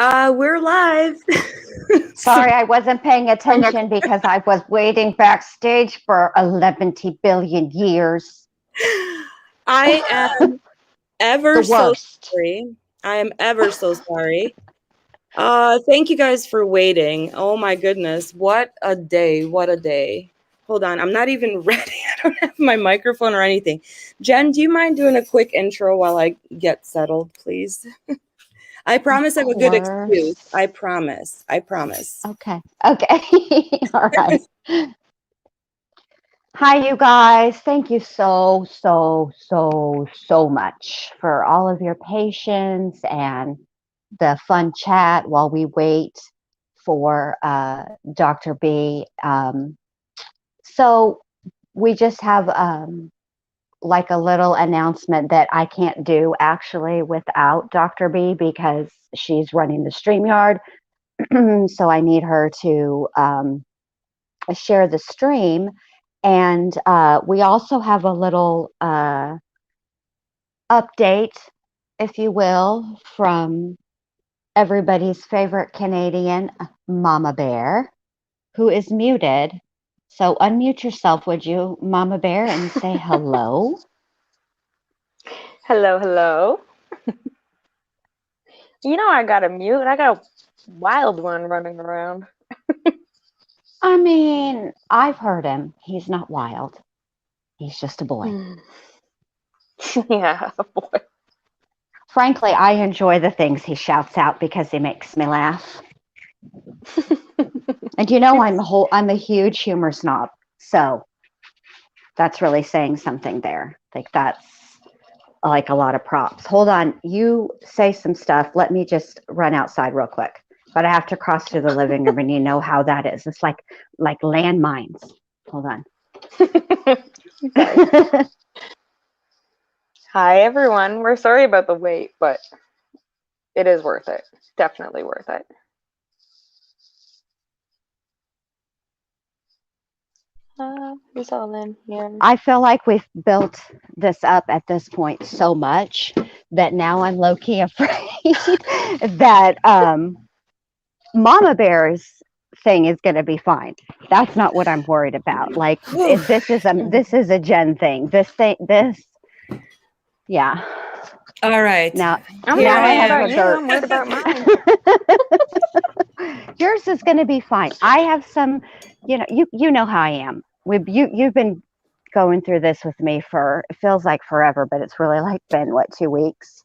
We're live. Sorry, I wasn't paying attention because I was waiting backstage for 11 billion years. I am ever The so worst. sorry. I am ever so sorry. Thank you guys for waiting. Oh my goodness, what a day! What a day! Hold on, I'm not even ready. I don't have my microphone or anything. Jen, do you mind doing a quick intro while I get settled, please? I Of promise I have a good excuse. course. I promise. I promise. Okay. Okay. All right. Hi, you guys. Thank you so much for all of your patience and the fun chat while we wait for Dr. B. So we just have like a little announcement that I can't do actually without Dr. B because she's running the StreamYard. So I need her to share the stream. And we also have a little update, if you will, from everybody's favorite Canadian, Mama Bear, who is muted. So unmute yourself, would you, Mama Bear, and say hello? Hello, hello. You know I got a mute. I got a wild one running around. I mean, I've heard him. He's not wild. He's just a boy. Yeah, boy. Frankly, I enjoy the things he shouts out because he makes me laugh. And you know, I'm a huge humor snob. So that's really saying something there. Like that's like a lot of props. Hold on, you say some stuff. Let me just run outside real quick. But I have to cross through the living room, and you know how that is. It's like landmines. Hold on. Hi, everyone. We're sorry about the wait, but it is worth it. Definitely worth it. Who's all in here? I feel like we've built this up at this point so much that now I'm low-key afraid that Mama Bear's thing is going to be fine. That's not what I'm worried about. Like this is a Jen thing. Yeah. All right. Now I'm Here not I worried am. about you. I'm worried about mine. yours is going to be fine. I have some, you know how I am. You've been going through this with me for it feels like forever, but it's really like been what 2 weeks.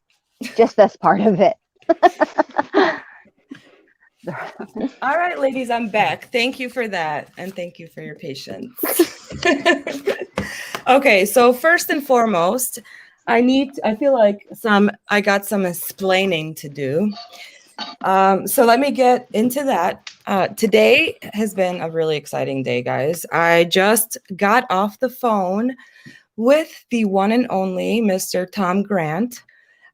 Just this part of it. All right, ladies, I'm back. Thank you for that. And thank you for your patience. Okay, so first and foremost, I feel like I got some explaining to do. So let me get into that. Today has been a really exciting day, guys. I just got off the phone with the one and only Mr. Tom Grant,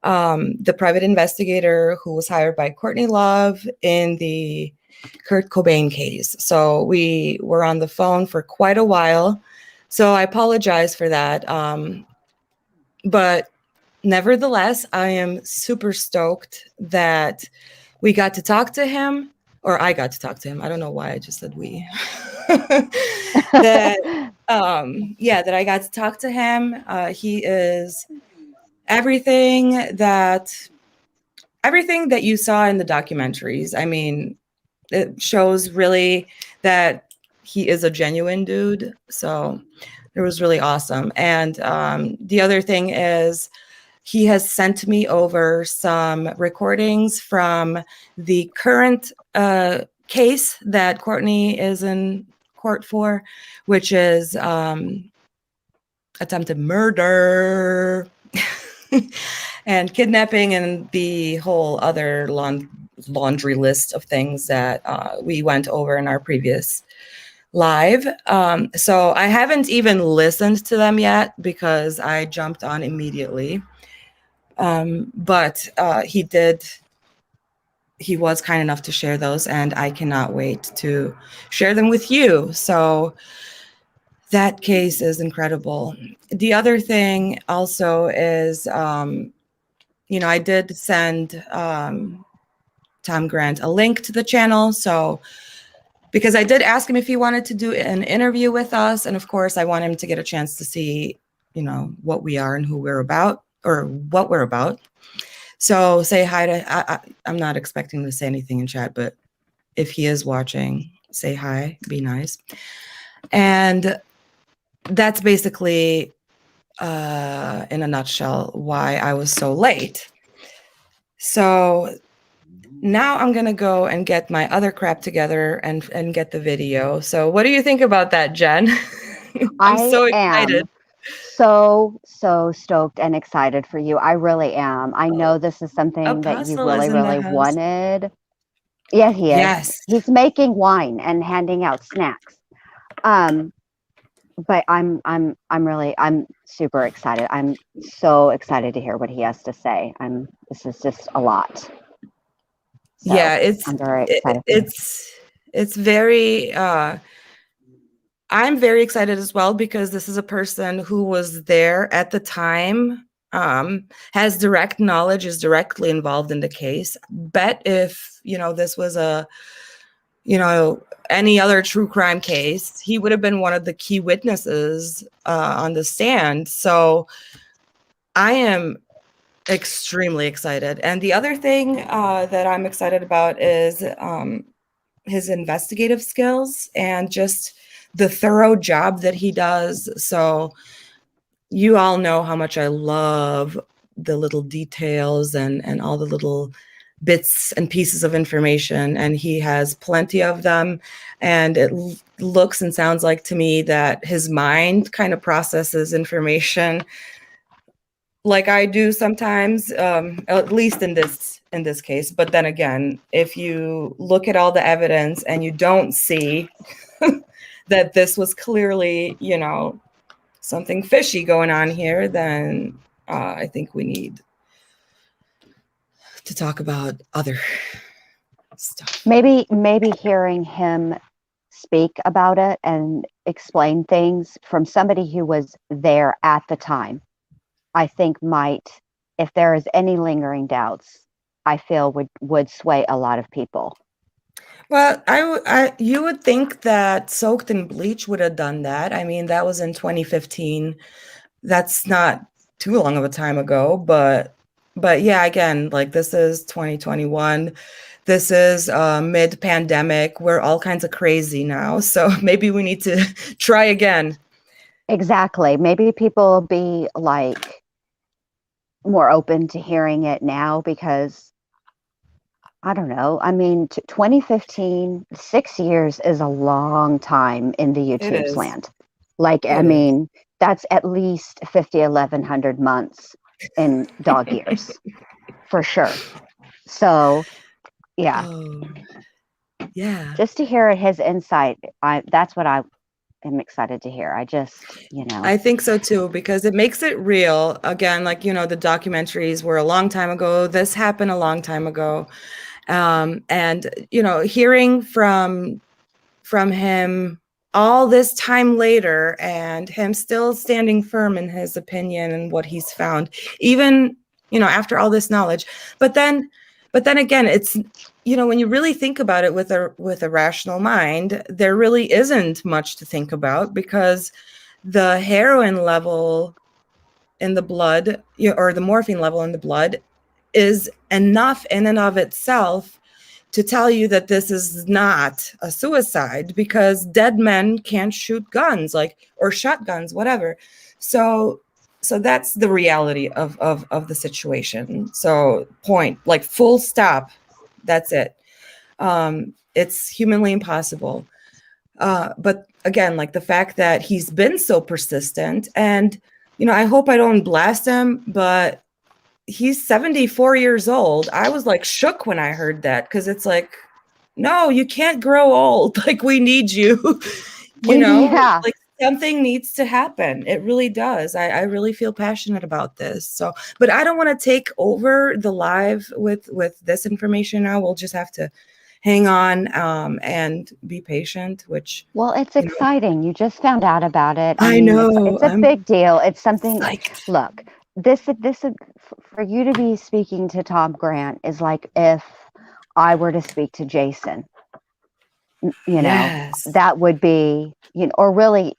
the private investigator who was hired by Courtney Love in the Kurt Cobain case. So we were on the phone for quite a while. So I apologize for that. But nevertheless, I am super stoked that we got to talk to him, or I got to talk to him. I don't know why I just said we. that I got to talk to him. He is everything that you saw in the documentaries. I mean, it shows really that he is a genuine dude. So it was really awesome. And the other thing is he has sent me over some recordings from the current case that Courtney is in court for, which is attempted murder and kidnapping and the whole other laundry list of things that we went over in our previous live. So I haven't even listened to them yet because I jumped on immediately. But he was kind enough to share those, and I cannot wait to share them with you. So that case is incredible. The other thing also is, I did send Tom Grant a link to the channel. So, because I did ask him if he wanted to do an interview with us. And of course, I want him to get a chance to see, what we are and who we're about, or what we're about. So say hi to, I'm not expecting to say anything in chat, but if he is watching, say hi, be nice. And that's basically, in a nutshell, why I was so late. So now I'm going to go and get my other crap together and get the video. So what do you think about that, Jen? I'm so excited. So stoked and excited for you. I really am. I know this is something that you Apostle is really, in the really house. wanted. Yeah, he is. Yes. He's making wine and handing out snacks. But I'm super excited. I'm so excited to hear what he has to say. This is just a lot. So Yeah, I'm very excited. it's very I'm very excited as well, because this is a person who was there at the time, has direct knowledge, is directly involved in the case. Bet if, this was any other true crime case, he would have been one of the key witnesses on the stand. So I am extremely excited. And the other thing that I'm excited about is his investigative skills and just the thorough job that he does. So you all know how much I love the little details and all the little bits and pieces of information, and he has plenty of them. And it looks and sounds like to me that his mind kind of processes information like I do sometimes, at least in this case. But then again, if you look at all the evidence and you don't see that this was clearly, something fishy going on here, then I think we need to talk about other stuff. Maybe hearing him speak about it and explain things from somebody who was there at the time, I think might, if there is any lingering doubts, I feel would sway a lot of people. Well, you would think that Soaked in Bleach would have done that. I mean, that was in 2015. That's not too long of a time ago, but yeah, again, like this is 2021. This is mid-pandemic. We're all kinds of crazy now. So maybe we need to try again. Exactly. Maybe people will be like more open to hearing it now, because I don't know. I mean, 2015, 6 years is a long time in the YouTube's land. Like, I mean, that's at least 1,100 months in dog years for sure. So, yeah. Yeah. Just to hear his insight, that's what I am excited to hear. I just, I think so too, because it makes it real. Again, like, the documentaries were a long time ago. This happened a long time ago. And, hearing from him all this time later, and him still standing firm in his opinion and what he's found, even, after all this knowledge. But then again, it's, when you really think about it with a rational mind, there really isn't much to think about, because the heroin level in the blood, or the morphine level in the blood, is enough in and of itself to tell you that this is not a suicide, because dead men can't shoot guns, or shotguns, whatever. So that's the reality of the situation. So full stop. That's it. It's humanly impossible. But again, like the fact that he's been so persistent, and, I hope I don't blast him, but he's 74 years old. I was like shook when I heard that, because it's like, no, you can't grow old. Like, we need you, Yeah. like something needs to happen. It really does. I really feel passionate about this. So, but I don't want to take over the live with this information now. We'll just have to hang on and be patient, which. Well, it's exciting. You just found out about it. I know. It's a big deal. It's something, psyched. Look, this for you to be speaking to Tom Grant is like if I were to speak to Jason, you know, Yes. that would be, or really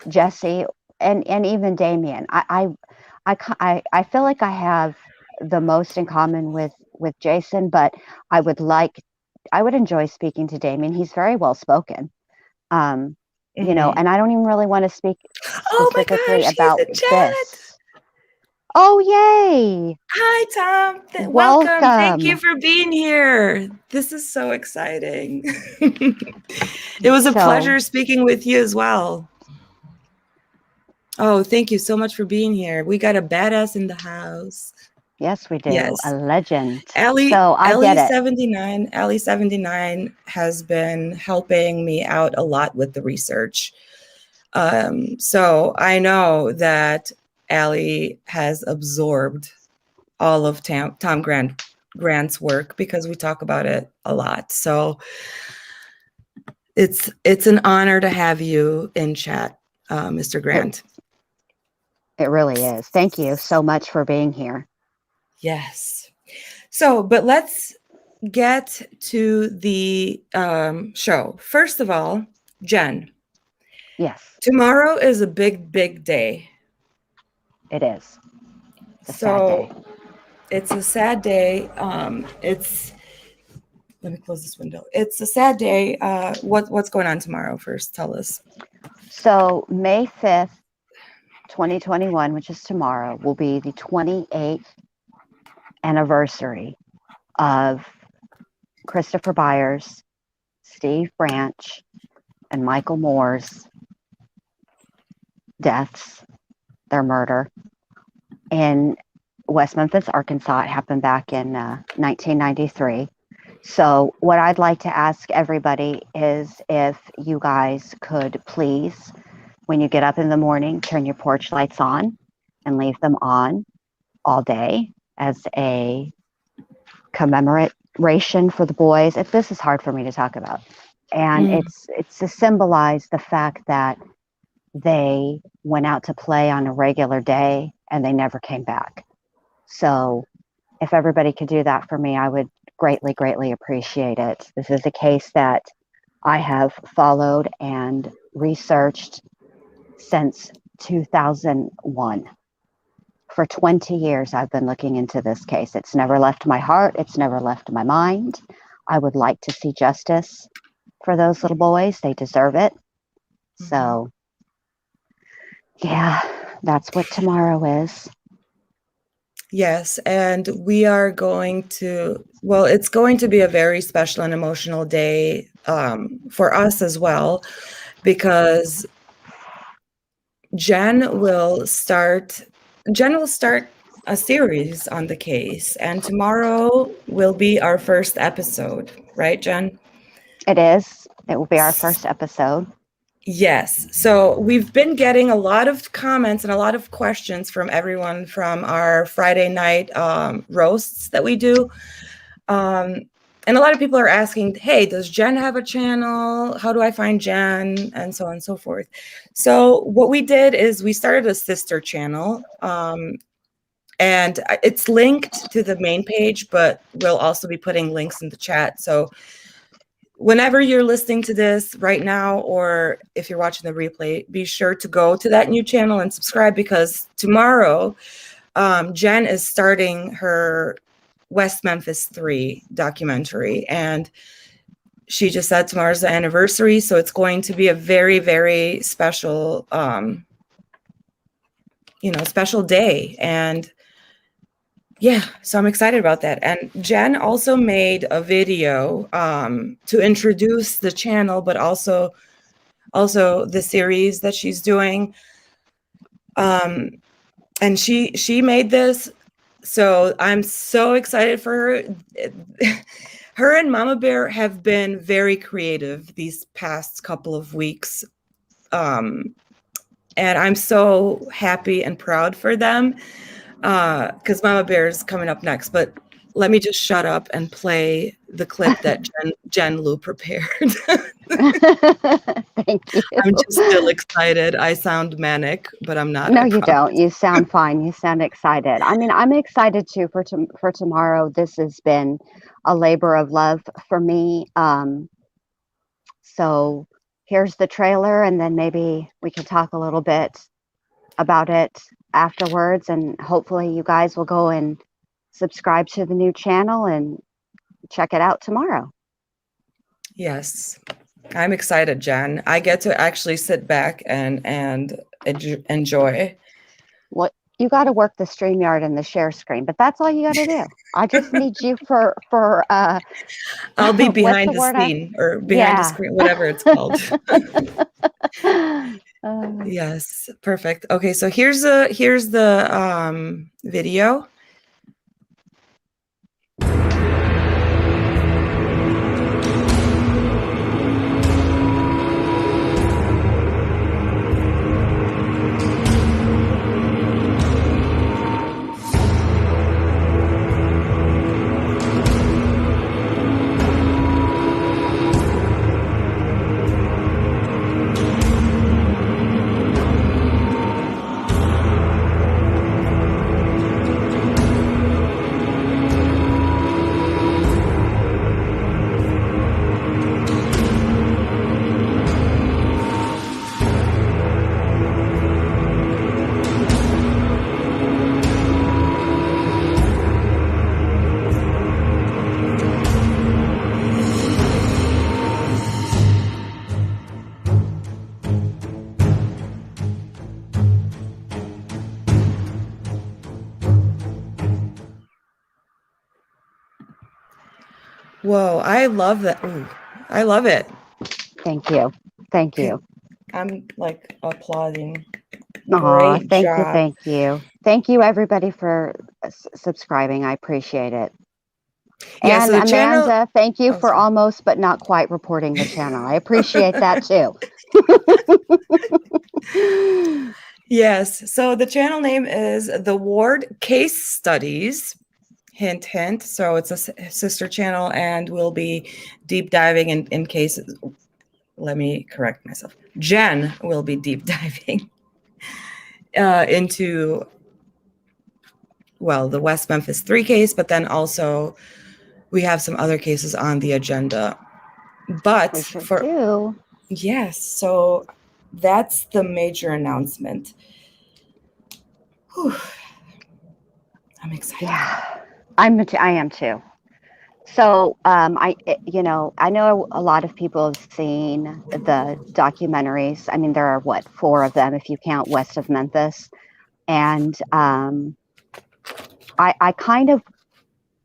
Jesse and even Damien. I feel like I have the most in common with Jason, but I would enjoy speaking to Damien. He's very well spoken. Mhm. And I don't even really want to speak Oh my specifically gosh, he's about in chat. this. Oh, yay! Hi, Tom. Welcome. Thank you Welcome. for being here. This is so exciting. It was a So, pleasure speaking with you as well. Oh, thank you so much for being here. We got a badass in the house. yes, we do. Yes. A legend. Ellie, So I get it. 79, Ellie 79 has been helping me out a lot with the research. So I know that Allie has absorbed all of Tom Grant's work because we talk about it a lot. So it's an honor to have you in chat, Mr. Grant. It really is. Thank you so much for being here. Yes. So, but let's get to the show. First of all, Jen. Yes, Tomorrow is a big, big day. it is. It's a sad day. It's a sad day. Let me close this window. It's a sad day. What's going on tomorrow first? Tell us. So May 5th, 2021, which is tomorrow, will be the 28th anniversary of Christopher Byers, Steve Branch, and Michael Moore's deaths, their murder in West Memphis, Arkansas. It happened back in 1993. So what I'd like to ask everybody is if you guys could please, when you get up in the morning, turn your porch lights on and leave them on all day as a commemoration for the boys. This is hard for me to talk about. And it's to symbolize the fact that they went out to play on a regular day and they never came back. So if everybody could do that for me, I would greatly, greatly appreciate it. This is a case that I have followed and researched since 2001. For 20 years, I've been looking into this case. It's never left my heart. It's never left my mind. I would like to see justice for those little boys. They deserve it. So, yeah, that's what tomorrow is. Yes, and we are going to, well, it's going to be a very special and emotional day for us as well, because Jen will start a series on the case, and tomorrow will be our first episode, right, Jen? It is. It will be our first episode. Yes. So we've been getting a lot of comments and a lot of questions from everyone from our Friday night roasts that we do. And a lot of people are asking, hey, does Jen have a channel? How do I find Jen? And so on and so forth. So what we did is we started a sister channel. And it's linked to the main page, but we'll also be putting links in the chat. So whenever you're listening to this right now, or if you're watching the replay, be sure to go to that new channel and subscribe, because tomorrow Jen is starting her West Memphis 3 documentary, and she just said tomorrow's the anniversary, so it's going to be a very, very special special day. And yeah, so I'm excited about that. And Jen also made a video to introduce the channel, but also the series that she's doing. And she made this, so I'm so excited for her. Her and Mama Bear have been very creative these past couple of weeks. And I'm so happy and proud for them. Because Mama Bear is coming up next, but let me just shut up and play the clip that Jen Lou prepared. Thank you. I'm just still excited. I sound manic, but I'm not. No, I you promise. don't. You sound fine. You sound excited. I mean, I'm excited too for tomorrow. This has been a labor of love for me. So here's the trailer, and then maybe we can talk a little bit about it afterwards. And hopefully, you guys will go and subscribe to the new channel and check it out tomorrow. Yes, I'm excited, Jen. I get to actually sit back and enjoy. What you got to work the StreamYard and the share screen, but that's all you got to do. I just need you for I'll be what's behind the the word scene or behind the yeah. screen, whatever it's called. Uh, Yes, perfect. Okay, so here's the video. Whoa, I love that. Ooh, I love it. thank you. Thank you. I'm like applauding. Aw, Great thank you. job. Thank you. Thank you, everybody, for subscribing. I appreciate it. Yeah, And so the Amanda, channel. thank you Oh, for sorry. almost but not quite reporting the channel. I appreciate that too. Yes, so the channel name is The Ward Case Studies. Hint, hint. So it's a sister channel, and we'll be deep diving in cases. Let me correct myself. Jen will be deep diving into, well, the West Memphis 3 case, but then also we have some other cases on the agenda. But We sure do. yes, so that's the major announcement. Whew. I'm excited. Yeah, I am too. So, I know a lot of people have seen the documentaries. I mean, there are what, 4 of them if you count West of Memphis, and I kind of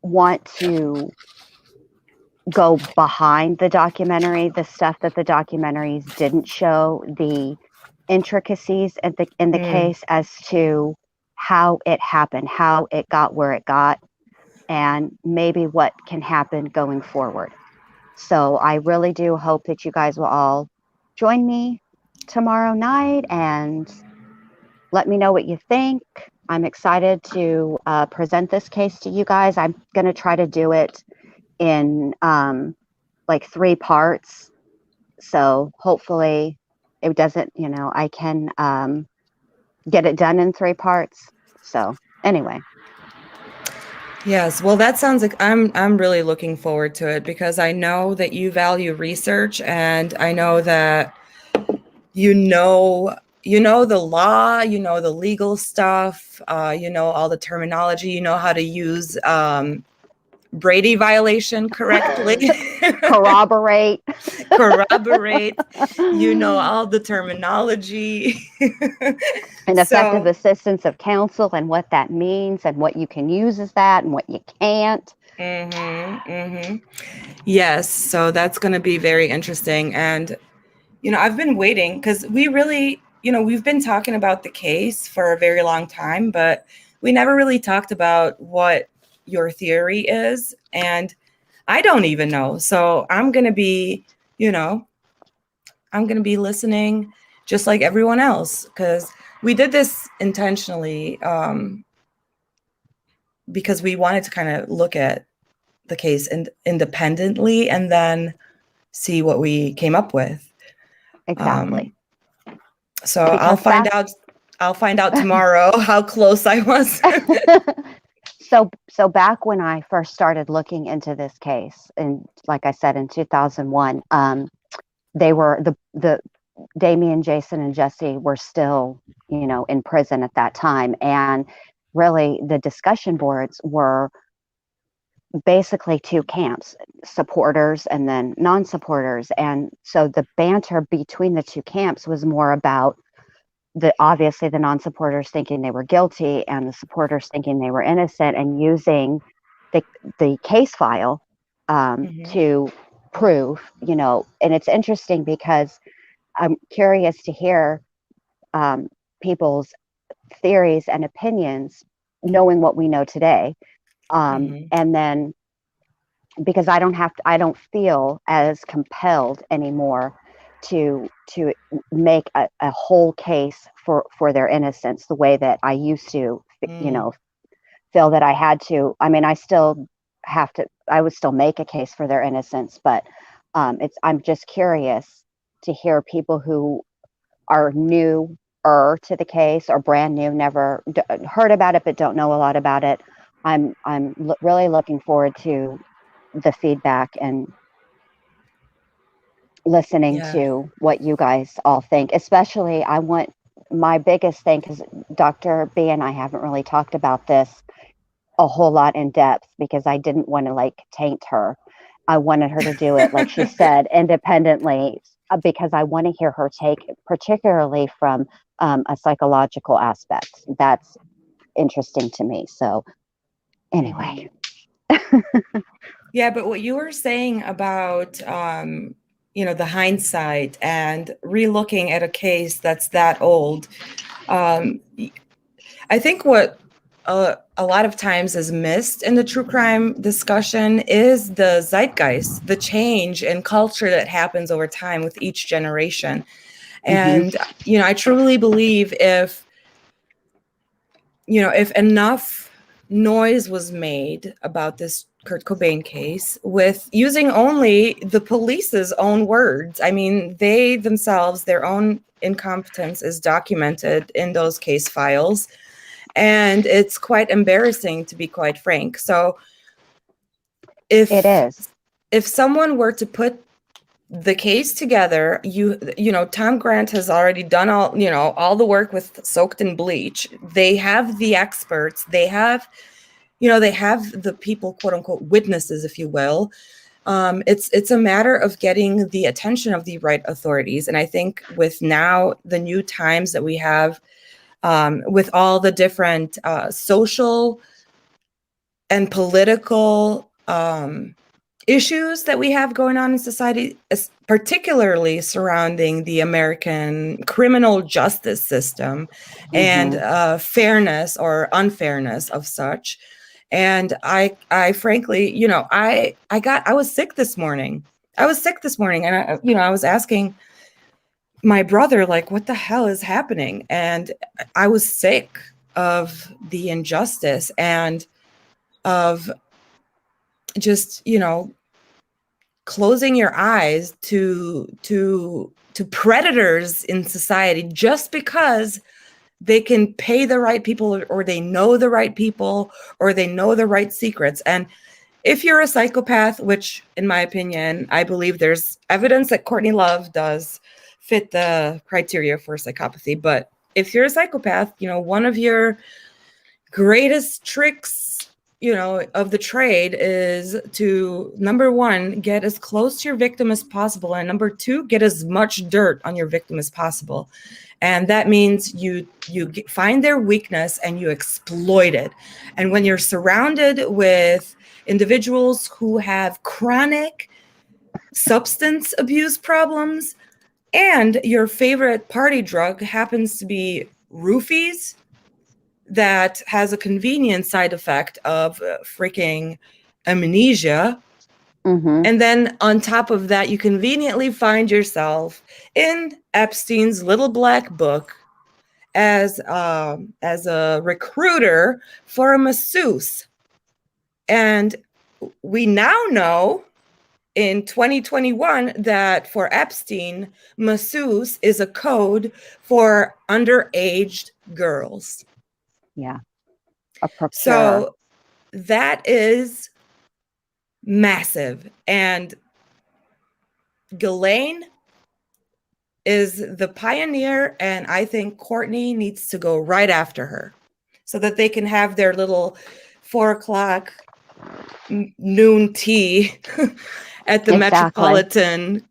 want to go behind the documentary, the stuff that the documentaries didn't show, the intricacies in the case as to how it happened, how it got where it got, and maybe what can happen going forward. So I really do hope that you guys will all join me tomorrow night and let me know what you think. I'm excited to present this case to you guys. I'm going to try to do it in like 3 parts. So hopefully it doesn't, I can get it done in 3 parts. So anyway. Yes, well, that sounds like I'm really looking forward to it because I know that you value research, and I know that you know the law, the legal stuff, all the terminology, you know how to use Brady violation correctly. Corroborate. Corroborate, all the terminology. And effective assistance of counsel and what that means and what you can use as that and what you can't. Yes, so that's going to be very interesting. And, I've been waiting because we really, we've been talking about the case for a very long time, but we never really talked about what your theory is. And I don't even know. So I'm going to be, listening just like everyone else, because we did this intentionally because we wanted to kind of look at the case independently and then see what we came up with. Exactly. So Because I'll find out tomorrow how close I was. So back when I first started looking into this case, and like I said, in 2001, they were the Damien, Jason, and Jesse were still, in prison at that time, and really the discussion boards were basically two camps, supporters and then non-supporters, and so the banter between the two camps was more about obviously the non-supporters thinking they were guilty and the supporters thinking they were innocent, and using the case file to prove, and it's interesting because I'm curious to hear people's theories and opinions, knowing what we know today. And then because I don't feel as compelled anymore to make a whole case for their innocence the way that I used to, feel that I had to. I mean, I would still make a case for their innocence, but I'm just curious to hear people who are newer to the case or brand new, never heard about it, but don't know a lot about it. I'm really looking forward to the feedback and listening to what you guys all think. Especially, I want my biggest thing, because Dr. B and I haven't really talked about this a whole lot in depth because I didn't want to taint her. I wanted her to do it, like she said, independently, because I want to hear her take, particularly from a psychological aspect. That's interesting to me. So anyway. Yeah, but what you were saying about, the hindsight and relooking at a case that's that old, I think what a lot of times is missed in the true crime discussion is the zeitgeist, the change in culture that happens over time with each generation. And, I truly believe if enough noise was made about this Kurt Cobain case with using only the police's own words. I mean, they themselves, their own incompetence is documented in those case files. And it's quite embarrassing, to be quite frank. So if someone were to put the case together, Tom Grant has already done all the work with Soaked in Bleach. They have the experts, they have the people, quote unquote, witnesses, if you will. It's a matter of getting the attention of the right authorities. And I think with now the new times that we have, with all the different social and political issues that we have going on in society, particularly surrounding the American criminal justice system and fairness or unfairness of such. And I frankly, I was sick this morning. And I was asking my brother, like, what the hell is happening? And I was sick of the injustice and of just, closing your eyes to predators in society just because they can pay the right people or they know the right people or they know the right secrets. And if you're a psychopath, which in my opinion, I believe there's evidence that Courtney Love does fit the criteria for psychopathy. But if you're a psychopath, one of your greatest tricks, of the trade is to, number one, get as close to your victim as possible. And number two, get as much dirt on your victim as possible. And that means you find their weakness and you exploit it. And when you're surrounded with individuals who have chronic substance abuse problems and your favorite party drug happens to be roofies, that has a convenient side effect of freaking amnesia. And then on top of that, you conveniently find yourself in Epstein's little black book as a recruiter for a masseuse. And we now know in 2021 that for Epstein, masseuse is a code for underage girls. Yeah. A procurer. So that is massive. And Ghislaine is the pioneer, and I think Courtney needs to go right after her so that they can have their little 4 o'clock noon tea at the Metropolitan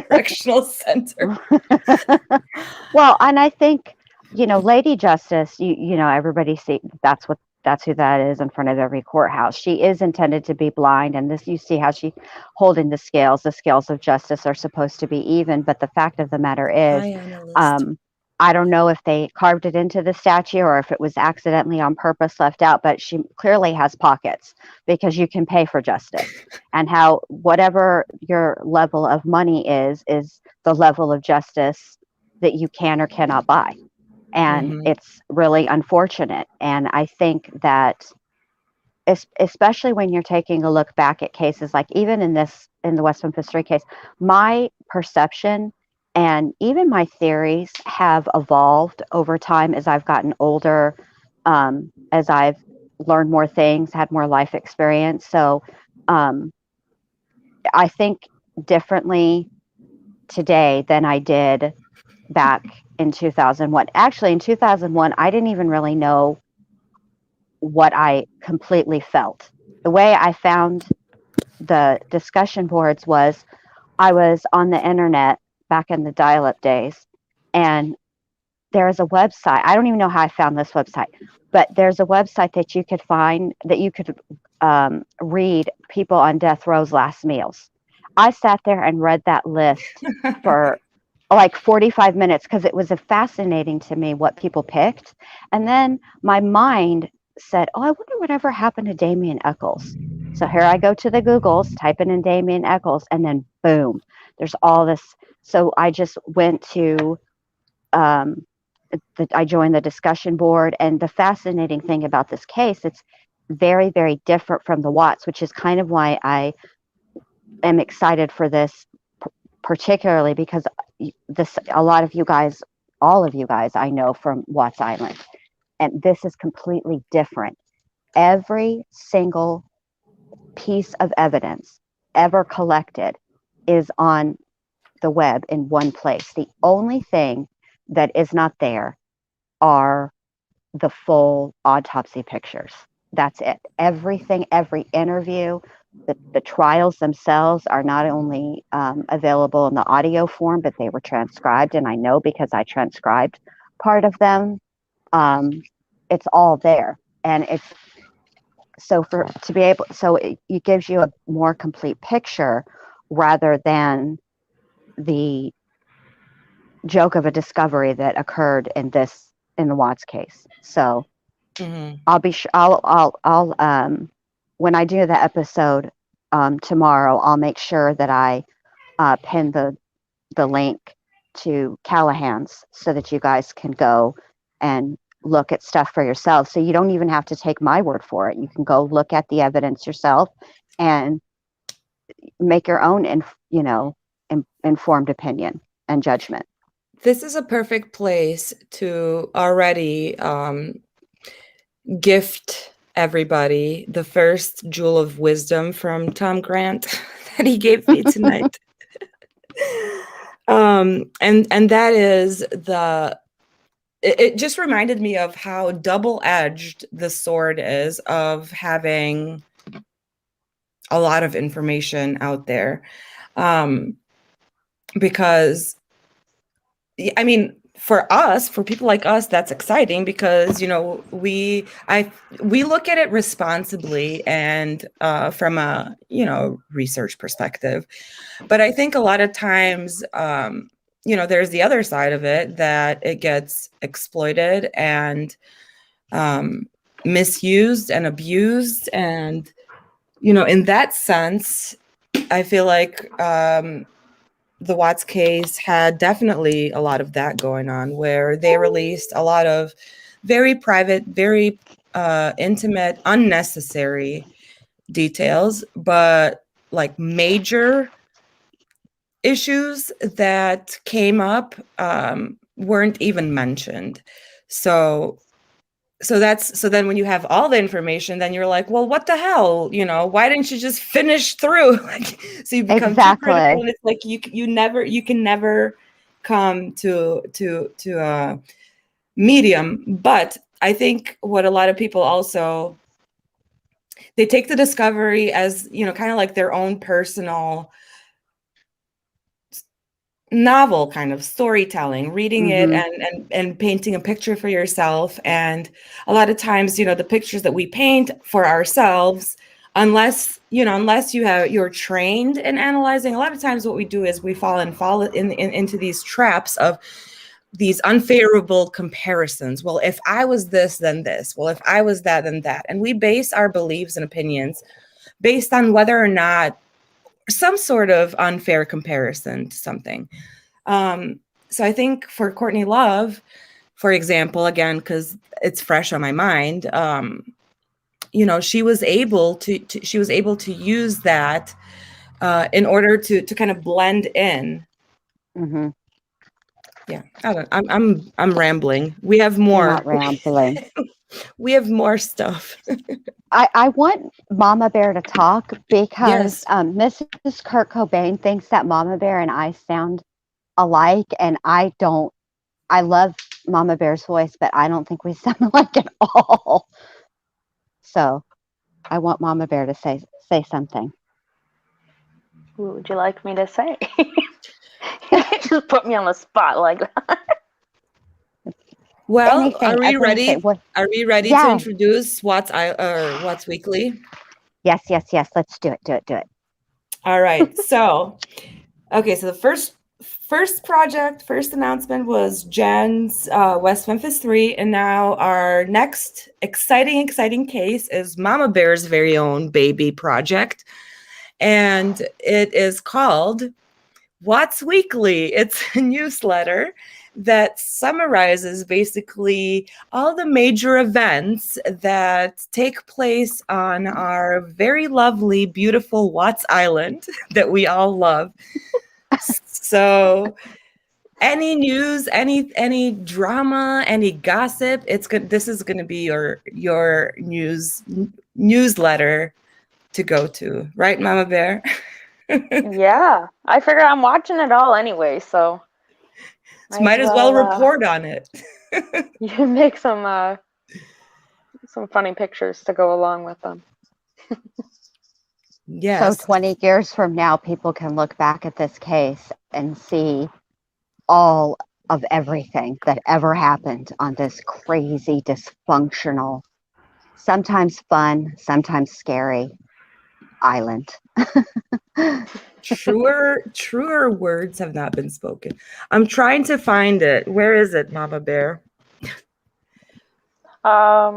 Correctional Center. Well, and I think, Lady Justice, everybody see that's who that is in front of every courthouse. She is intended to be blind, and this, you see how she holding the scales. The scales of justice are supposed to be even, but the fact of the matter is, I don't know if they carved it into the statue or if it was accidentally on purpose left out, but she clearly has pockets, because you can pay for justice. And how whatever your level of money is the level of justice that you can or cannot buy. And it's really unfortunate. And I think that especially when you're taking a look back at cases like even in the West Memphis 3 case, my perception and even my theories have evolved over time as I've gotten older, as I've learned more things, had more life experience. So I think differently today than I did back in 2001. Actually, in 2001, I didn't even really know what I completely felt. The way I found the discussion boards was I was on the internet back in the dial-up days, and there is a website. I don't even know how I found this website, but there's a website that you could find that you could read people on death row's last meals. I sat there and read that list for like 45 minutes because it was fascinating to me what people picked. And then my mind said, oh, I wonder whatever happened to Damien Eccles. So here I go to the Googles, typing in Damien Eccles, and then boom, there's all this. So I just went to, I joined the discussion board. And the fascinating thing about this case, it's very, very different from the Watts, which is kind of why I am excited for this, particularly because a lot of you guys, all of you guys I know from Watts Island, and this is completely different. Every single piece of evidence ever collected is on the web in one place. The only thing that is not there are the full autopsy pictures. That's it. Everything, every interview, the trials themselves are not only available in the audio form, but they were transcribed. And I know because I transcribed part of them. It's all there. And it's so it gives you a more complete picture rather than the joke of a discovery that occurred in the Watts case. So I'll be sure I'll when I do the episode tomorrow, I'll make sure that I pin the link to Callahan's so that you guys can go and look at stuff for yourself. So you don't even have to take my word for it. You can go look at the evidence yourself and make your own, informed opinion and judgment. This is a perfect place to already gift everybody the first jewel of wisdom from Tom Grant that he gave me tonight. And that is it just reminded me of how double-edged the sword is of having a lot of information out there. Because, I mean, for people like us, that's exciting because, we look at it responsibly and from a, research perspective. But I think a lot of times, there's the other side of it that it gets exploited and misused and abused. And, in that sense, I feel like the Watts case had definitely a lot of that going on, where they released a lot of very private, very intimate, unnecessary details, but like major issues that came up weren't even mentioned. So then when you have all the information, then you're like, well, what the hell? Why didn't you just finish through? So you become too critical, and it's like you can never come to a medium. But I think what a lot of people also, they take the discovery as, kind of like their own personal novel kind of storytelling, reading it and painting a picture for yourself. And a lot of times, the pictures that we paint for ourselves, unless you're trained in analyzing, a lot of times what we do is we fall into these traps of these unfavorable comparisons. Well, if I was this, then this. Well, if I was that, then that. And we base our beliefs and opinions based on whether or not some sort of unfair comparison to something. So I think for Courtney Love, for example, again, because it's fresh on my mind, she was able to use that in order to kind of blend in. Mm-hmm. Yeah, I'm rambling. We have more. You're not rambling. We have more stuff. I want Mama Bear to talk because Mrs. Kurt Cobain thinks that Mama Bear and I sound alike, and I don't. I love Mama Bear's voice, but I don't think we sound alike at all. So I want Mama Bear to say something. What would you like me to say? Just put me on the spot like that. Well, Anything, are we ready? Are we ready to introduce What's Weekly? Yes. Let's do it. All right. So, okay. So the first announcement was Jen's West Memphis 3, and now our next exciting case is Mama Bear's very own baby project, and it is called What's Weekly. It's a newsletter that summarizes basically all the major events that take place on our very lovely, beautiful Watts Island that we all love. So any news, any drama, any gossip, it's good. This is going to be your newsletter to go to, right, Mama Bear? Yeah, I figure I'm watching it all anyway, so might as well report on it. You can make some funny pictures to go along with them. Yes. So 20 years from now, people can look back at this case and see all of everything that ever happened on this crazy, dysfunctional, sometimes fun, sometimes scary island. Truer words have not been spoken. I'm trying to find it. Where is it, Mama Bear? I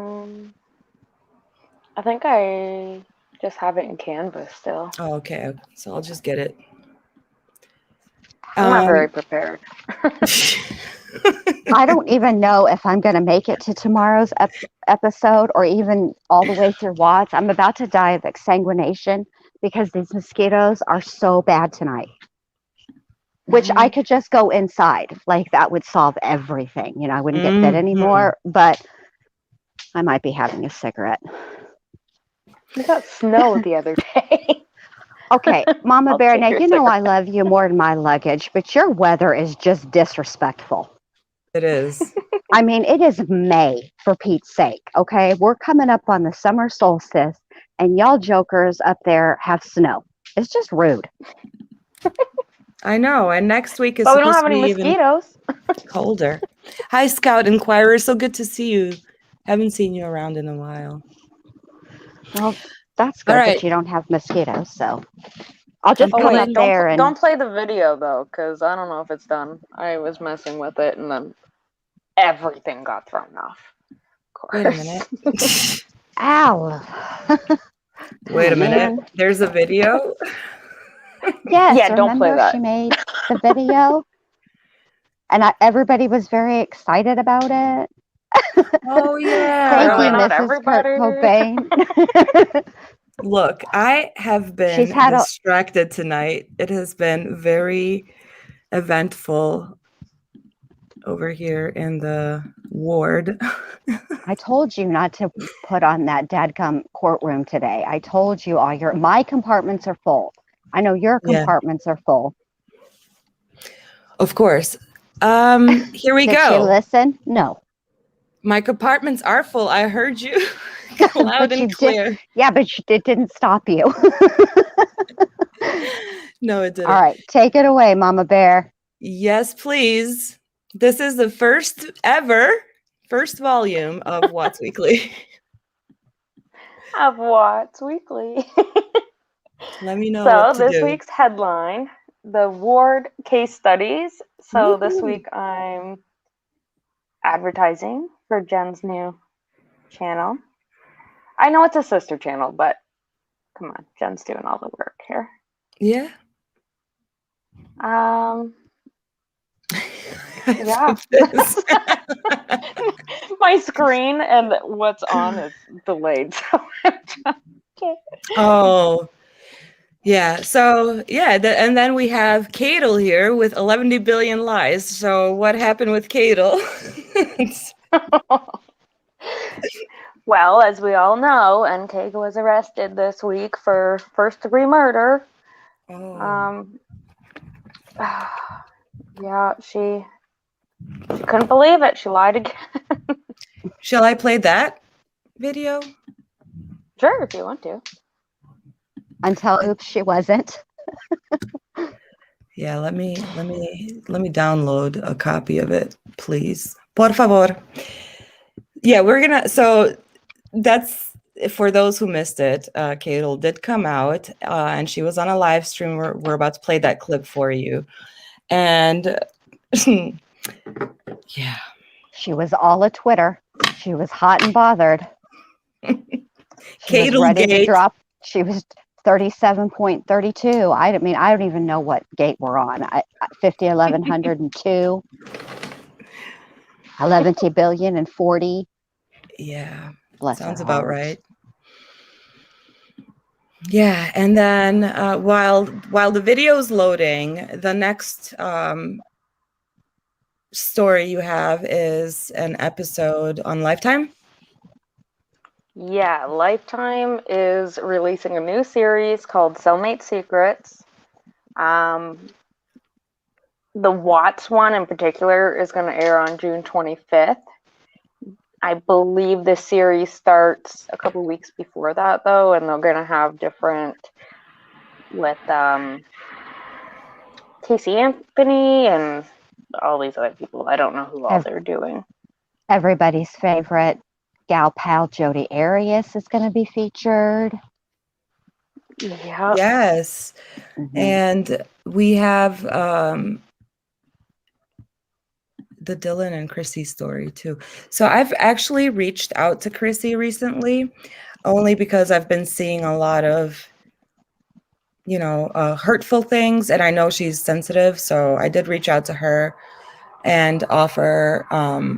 think I just have it in Canvas still. Oh, okay. So I'll just get it. I'm not very prepared. I don't even know if I'm going to make it to tomorrow's episode or even all the way through Watts. I'm about to die of exsanguination because these mosquitoes are so bad tonight. Which I could just go inside. Like, that would solve everything. I wouldn't get bit anymore. But I might be having a cigarette. We got snow the other day. Okay, Mama Bear, now you know I love you more than my luggage, but your weather is just disrespectful. It is. I mean, it is May, for Pete's sake, okay? We're coming up on the summer solstice, and y'all jokers up there have snow. It's just rude. I know, and next week is but we don't supposed have to any be mosquitoes. Even colder. Hi, Scout Inquirer. So good to see you. Haven't seen you around in a while. Well, that's good that you don't have mosquitoes, so I'll just come up there and... Don't play the video, though, because I don't know if it's done. I was messing with it, and then everything got thrown off. Of course. Wait a minute. Ow. Wait a minute. There's a video? Yes, yeah, don't play that. She made the video, and everybody was very excited about it. Oh, yeah. Thank you, Mrs. Kurt Cobain. Look, I have She's been had a. distracted tonight. It has been very eventful over here in the ward. I told you not to put on that dadgum courtroom today. I told you my compartments are full. I know your Yeah, compartments are full. of course. Here we Did she go. listen? No. My compartments are full. I heard you loud But you and did. clear. Yeah, but it didn't stop you. No, it All didn't. right, take it away, Mama Bear. Yes, please. This is the first volume of Watts Weekly. Of Watts Weekly. Let me know what So to this do. week's headline, the ward case studies. So this Woohoo. week I'm advertising for Jen's new channel. I know it's a sister channel, but come on, Jen's doing all the work here. Yeah. Yeah. My screen and what's on is delayed. So okay. Oh, yeah. So, yeah. And then we have Cadel here with 11 billion lies. So, what happened with Cadel? Well, as we all know, NK was arrested this week for first-degree murder. Oh. Yeah, she couldn't believe it. She lied again. Shall I play that video? Sure, if you want to. Until oops, she wasn't. Yeah, let me download a copy of it, please. Por favor. Yeah, so that's for those who missed it. Cadel did come out, and she was on a live stream. We're about to play that clip for you, and yeah, She was all a Twitter. She was hot and bothered. She was ready to drop. She was 37.32. I mean, I don't even know what gate we're on. 50, 1102, 11 billion and 40. Yeah, Bless sounds her about heart. right. Yeah, and then while the video's loading, the next story you have is an episode on Lifetime. Yeah, Lifetime is releasing a new series called Cellmate Secrets. The Watts one in particular is going to air on June 25th. I believe the series starts a couple weeks before that, though, and they're going to have different with Casey Anthony and all these other people. I don't know who all they're doing. Everybody's favorite gal pal Jodi Arias is going to be featured. Yeah. Yes. Mm-hmm. And we have the Dylan and Chrissy story too. So I've actually reached out to Chrissy recently, only because I've been seeing a lot of, hurtful things, and I know she's sensitive. So I did reach out to her and offer,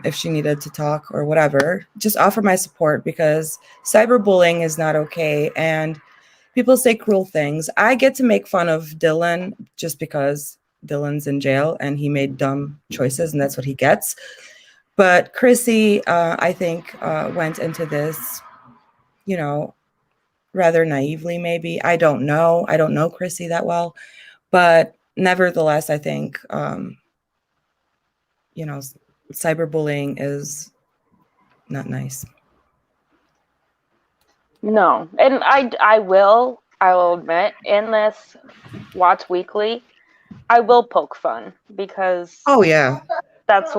if she needed to talk or whatever, just offer my support, because cyberbullying is not okay. And people say cruel things. I get to make fun of Dylan just because Dylan's in jail and he made dumb choices, and that's what he gets. But Chrissy, I think, went into this, rather naively, maybe. I don't know. I don't know Chrissy that well. But nevertheless, I think, cyberbullying is not nice. No, and I will admit, in this Watts Weekly, I will poke fun, because Oh yeah, that's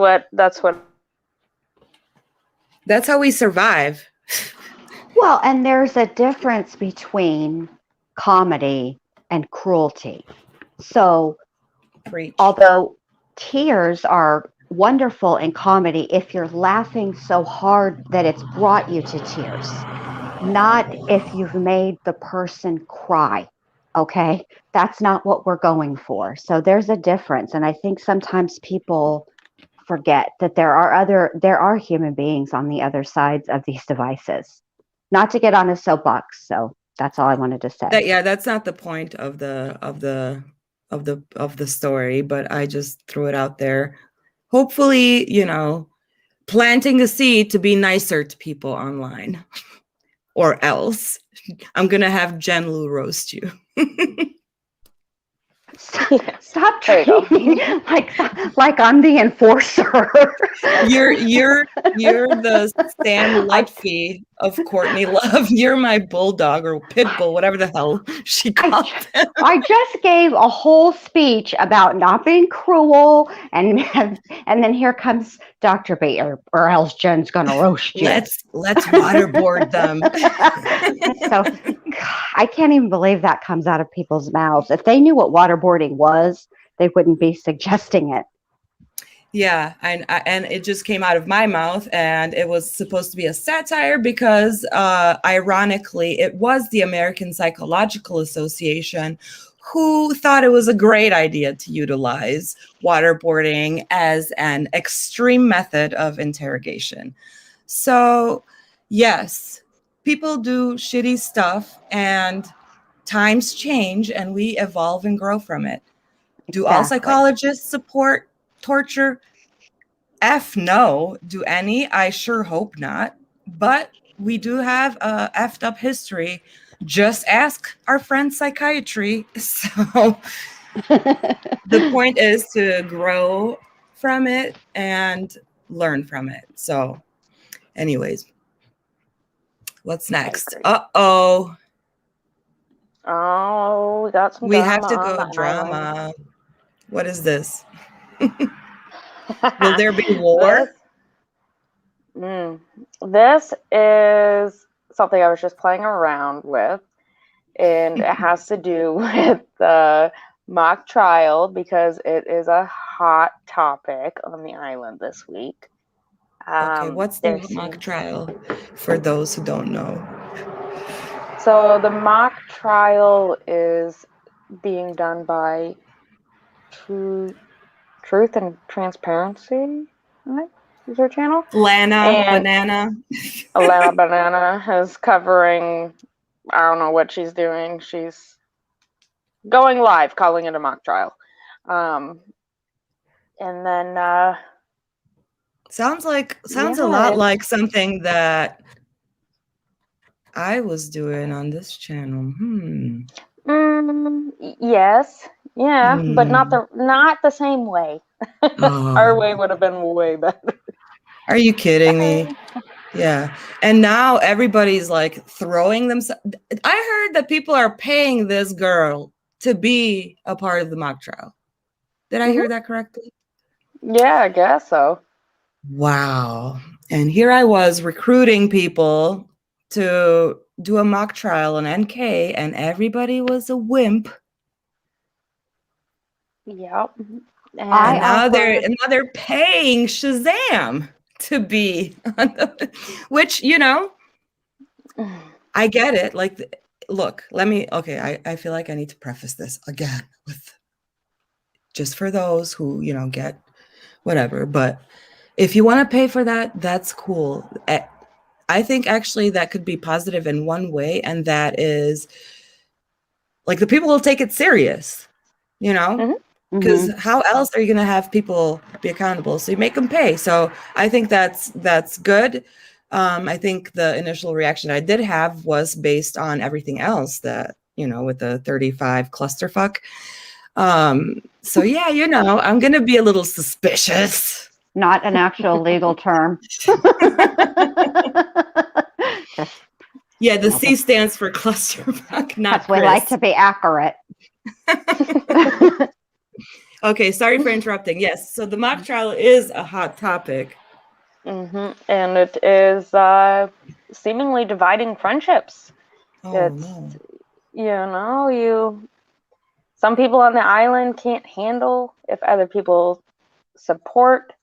how we survive. Well, and there's a difference between comedy and cruelty. So, Preach. although tears are wonderful in comedy if you're laughing so hard that it's brought you to tears, not if you've made the person cry. Okay, that's not what we're going for. So there's a difference, and I think sometimes people forget that there are human beings on the other sides of these devices. Not to get on a soapbox, so That's all I wanted to say. That's not the point of the story, but I just threw it out there. Hopefully, planting a seed to be nicer to people online, or else I'm gonna have Jen Lou roast you. Stop treating me like I'm the enforcer. You're the Sam Lutfi of Courtney Love. You're my bulldog or pit bull, whatever the hell she called him. I just gave a whole speech about not being cruel, and then here comes Dr. B, or else Jen's gonna roast you. Let's waterboard them. So I can't even believe that comes out of people's mouths. If they knew what waterboarding was, they wouldn't be suggesting it. Yeah, and it just came out of my mouth, and it was supposed to be a satire because, ironically, it was the American Psychological Association who thought it was a great idea to utilize waterboarding as an extreme method of interrogation. So, yes, people do shitty stuff, and times change, and we evolve and grow from it. Do all psychologists support torture? F no. Do any? I sure hope not. But we do have a effed up history. Just ask our friend psychiatry. So the point is to grow from it and learn from it. So anyways, what's next? Uh-oh. Oh, we got some We drama have to on go the drama. island. What is this? Will there be war? This is something I was just playing around with, and it has to do with the mock trial because it is a hot topic on the island this week. Okay, what's the mock trial for those who don't know? So the mock trial is being done by Truth and Transparency, right? Is her channel? Lana Banana is covering, I don't know what she's doing. She's going live, calling it a mock trial. And then sounds a lot like something that I was doing on this channel. Yes. Yeah, but not the same way. Our way would have been way better. Are you kidding me? Yeah. And now everybody's like throwing themselves. I heard that people are paying this girl to be a part of the mock trial. Did I hear that correctly? Yeah, I guess so. Wow. And here I was recruiting people to do a mock trial on NK, and everybody was a wimp. Yep. And now they're paying Shazam to be on the, which, I get it. Like, look, I feel like I need to preface this again with just for those who, get whatever. But if you want to pay for that, that's cool. I think actually that could be positive in one way. And that is like the people will take it serious, because how else are you going to have people be accountable? So you make them pay. So I think that's good. I think the initial reaction I did have was based on everything else that, with the 35 clusterfuck. So yeah, I'm going to be a little suspicious. Not an actual legal term. Yeah, the C stands for clusterfuck, not Chris. We like to be accurate. Okay, sorry for interrupting. Yes, so the mock trial is a hot topic. And it is seemingly dividing friendships. Some people on the island can't handle if other people support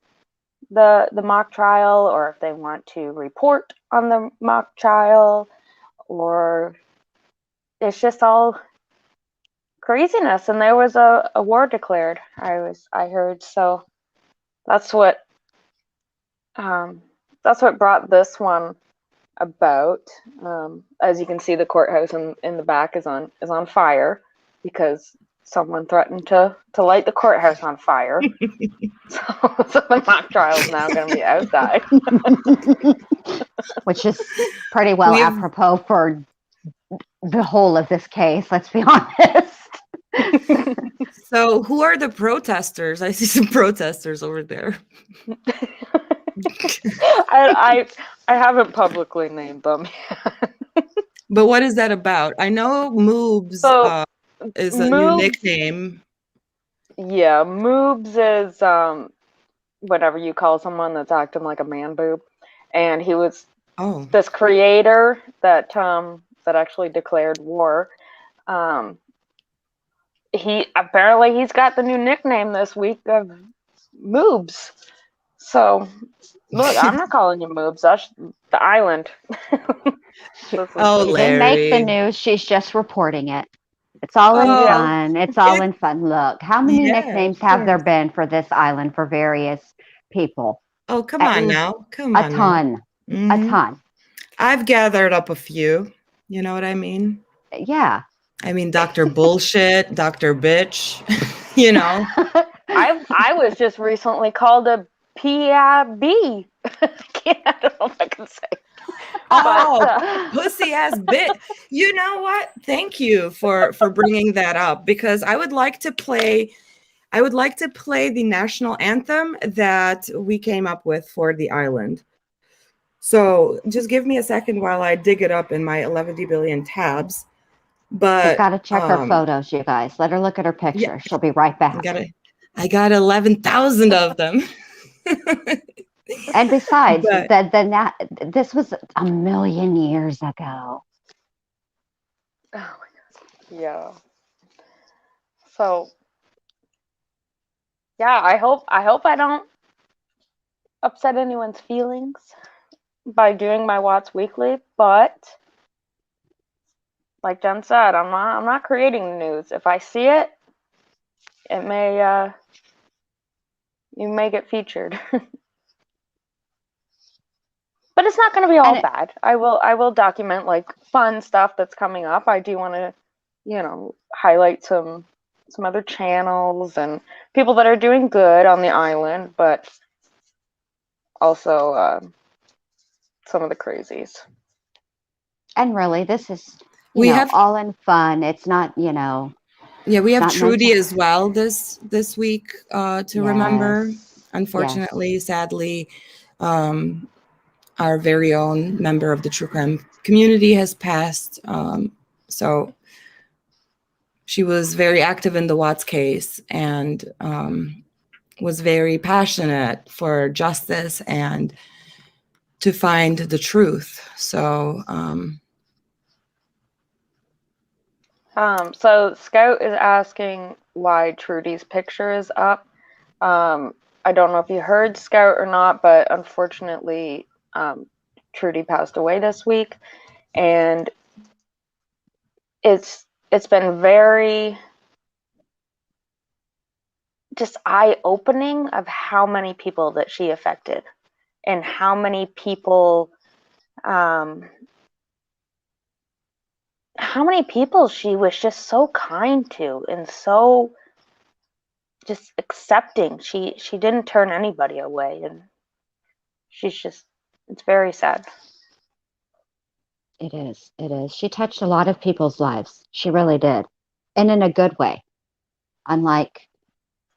the mock trial, or if they want to report on the mock trial, or it's just all craziness. And there was a war declared. I heard. So that's what brought this one about. As you can see, the courthouse in the back is on fire because someone threatened to light the courthouse on fire. so the mock trial is now going to be outside. Which is pretty well We have- apropos for the whole of this case, let's be honest. So who are the protesters? I see some protesters over there. I haven't publicly named them. But what is that about? I know Moobs So, is a new Moobs- nickname. Yeah, Moobs is whatever you call someone that's acting like a man boob, and he was Oh, this creator that actually declared war. He's got the new nickname this week of Moobs. So look, I'm not calling you Moobs. That's the island. Oh, She didn't make the Larry. news, she's just reporting it. It's all in Oh, fun. It's all in fun. Look, how many Yeah, nicknames of have there course. been for this island for various people? Oh, come At on least now. Come A on now. ton. A Mhm. ton. I've gathered up a few. You know what I mean? Yeah. I mean, Dr. Bullshit, Dr. Bitch, you know. I was just recently called a PIB. I don't know if I can say. Oh, pussy ass bit. You know what? Thank you for bringing that up, because I would like to play the national anthem that we came up with for the island. So just give me a second while I dig it up in my 11 billion tabs. But She's got to check her photos, you guys. Let her look at her picture. yeah. She'll be right back. I got 11,000 of them. And besides, But- this was a million years ago. Oh my God. Yeah. So yeah, I hope I don't upset anyone's feelings by doing my Watts Weekly, but like Jen said, I'm not creating the news. If I see it, it may you may get featured. But it's not going to be all bad. I will document like fun stuff that's coming up. I do want to, highlight some other channels and people that are doing good on the island, but also some of the crazies. And really, this is We have all in fun. It's not, Yeah, we have not Trudy mental. as well this week to remember. Yes. Unfortunately, sadly, our very own member of the true crime community has passed. So she was very active in the Watts case and was very passionate for justice and to find the truth. So so Scout is asking why Trudy's picture is up. I don't know if you heard Scout or not, but unfortunately, Trudy passed away this week, and it's been very just eye-opening of how many people that she affected and how many people she was just so kind to and so just accepting. She didn't turn anybody away, and it's very sad. It is. It is. She touched a lot of people's lives. She really did. And in a good way. Unlike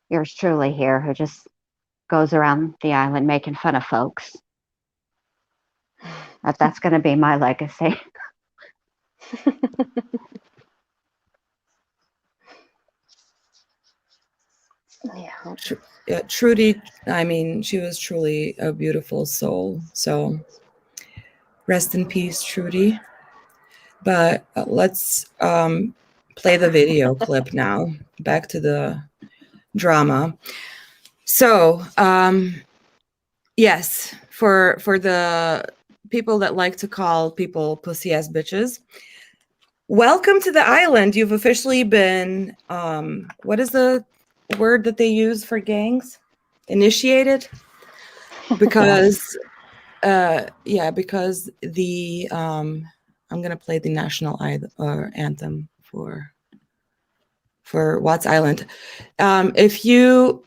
yours truly here, who just goes around the island making fun of folks. That's going to be my legacy. Yeah, Trudy, I mean, she was truly a beautiful soul. So rest in peace, Trudy. But let's play the video clip now. Back to the drama. So, yes, for the people that like to call people pussy ass bitches, welcome to the island. You've officially been, what is the word that they use for gangs? Initiated? Because Yeah, because the I'm gonna play the national anthem for Watts Island. If you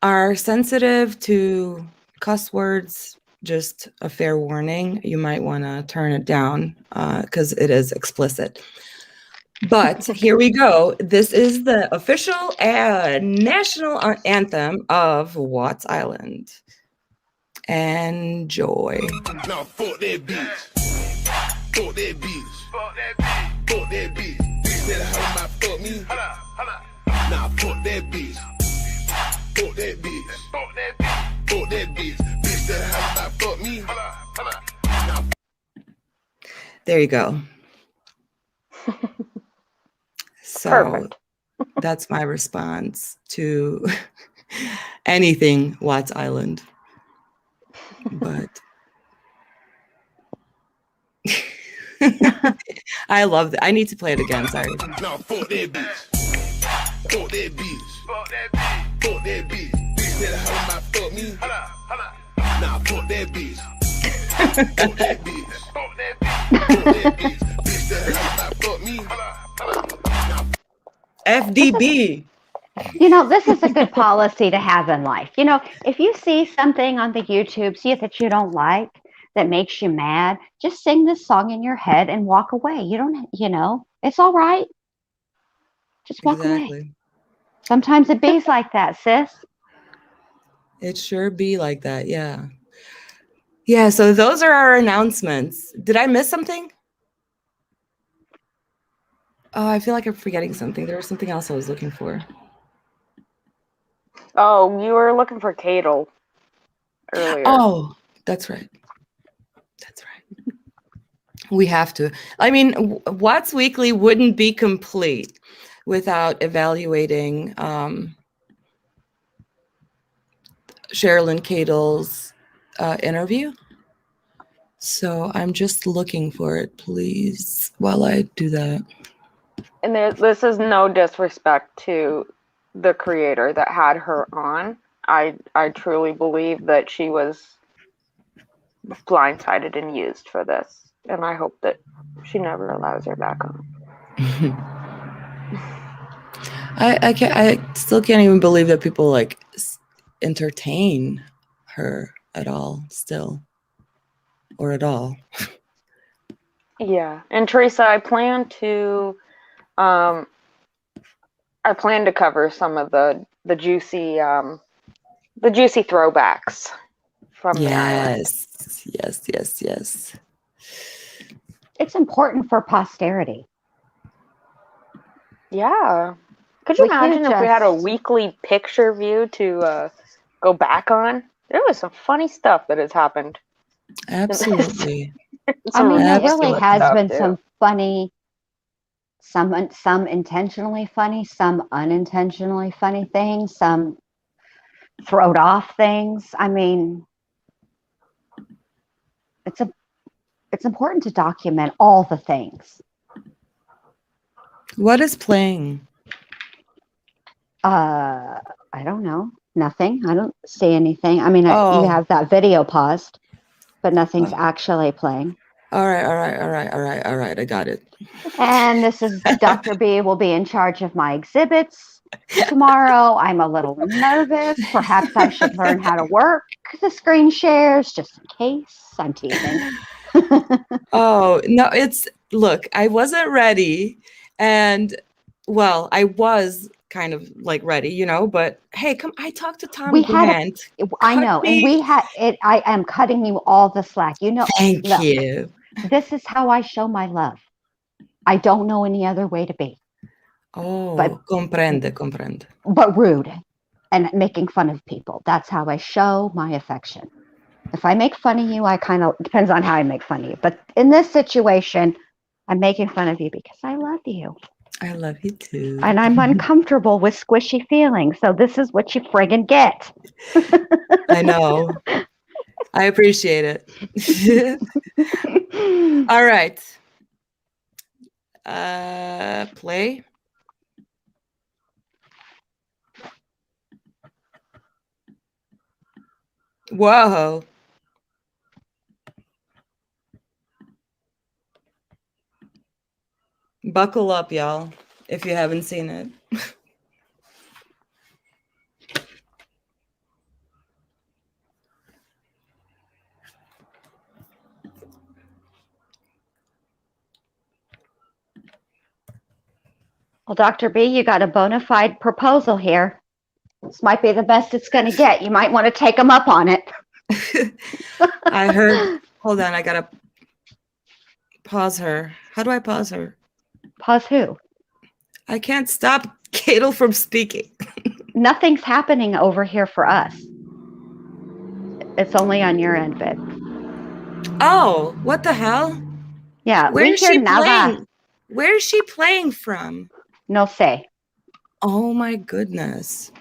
are sensitive to cuss words, just a fair warning, you might want to turn it down because it is explicit. But here we go. This is the official national anthem of Watts Island. Enjoy. Now fuck that bitch. Fuck that bitch. Fuck that bitch. Fuck that bitch. Bitch better have my fuck me. Now fuck that bitch. Fuck that bitch. Fuck that bitch. Fuck that bitch. Bitch better have my fuck me. Now. There you go. So Perfect. that's my response to anything Watts Island. But I love that. I need to play it again. Sorry. Now fuck that bitch. Fuck that bitch. Fuck that bitch. Fuck that bitch. Bitch better have my fuck me. Now fuck that bitch. Fuck that bitch. Fuck that bitch. Fuck that bitch. Bitch better have my fuck me. FDB. You know, this is a good policy to have in life. You know, if you see something on the YouTube, see it that you don't like, that makes you mad, just sing this song in your head and walk away. You don't, you know, it's all right. Just walk away. Exactly. Sometimes it be's like that, sis. It sure be like that. Yeah. Yeah. So those are our announcements. Did I miss something? Oh, I feel like I'm forgetting something. There was something else I was looking for. Oh, you were looking for Cadle earlier. Oh, that's right. That's right. We have to. I mean, Watts Weekly wouldn't be complete without evaluating Sherilyn Cadle's interview. So I'm just looking for it, please, while I do that. And this is no disrespect to the creator that had her on. I truly believe that she was blindsided and used for this, and I hope that she never allows her back on. I still can't even believe that people like entertain her at all still, or at all. Yeah, and Teresa, I plan to cover some of the juicy throwbacks from the island. Yes. It's important for posterity. Yeah. Could you We can't imagine if we had a just- weekly picture view to go back on? There was some funny stuff that has happened. Absolutely. I mean, there really Absolutely. has been too. some funny, some intentionally funny, some unintentionally funny things, some throwed off things. I mean, it's important to document all the things. What is playing? I don't know. Nothing. I don't see anything. I mean, Oh. you have that video paused, but nothing's actually playing. All right. I got it. And this is Dr. B will be in charge of my exhibits tomorrow. I'm a little nervous. Perhaps I should learn how to work the screen shares just in case. I'm teasing. Oh, no, look, I wasn't ready. And well, I was kind of like ready, you know, but hey, I talked to Tom Grant. I know. And we had it. I am cutting you all the slack. You know, Thank look, you. This is how I show my love. I don't know any other way to be. Oh, but comprende. But rude and making fun of people. That's how I show my affection. If I make fun of you, depends on how I make fun of you. But in this situation, I'm making fun of you because I love you. I love you too. And I'm uncomfortable with squishy feelings. So this is what you friggin' get. I know. I appreciate it. All right. Play. Whoa. Buckle up, y'all, if you haven't seen it. Well, Dr. B, you got a bona fide proposal here. This might be the best it's going to get. You might want to take them up on it. I heard, hold on, I gotta pause her. How do I pause her? Pause who? I can't stop Cadel from speaking. Nothing's happening over here for us. It's only on your end, babe. Oh, what the hell? Yeah, Where we is hear she nada. playing? Where is she playing from? No sé. Oh my goodness.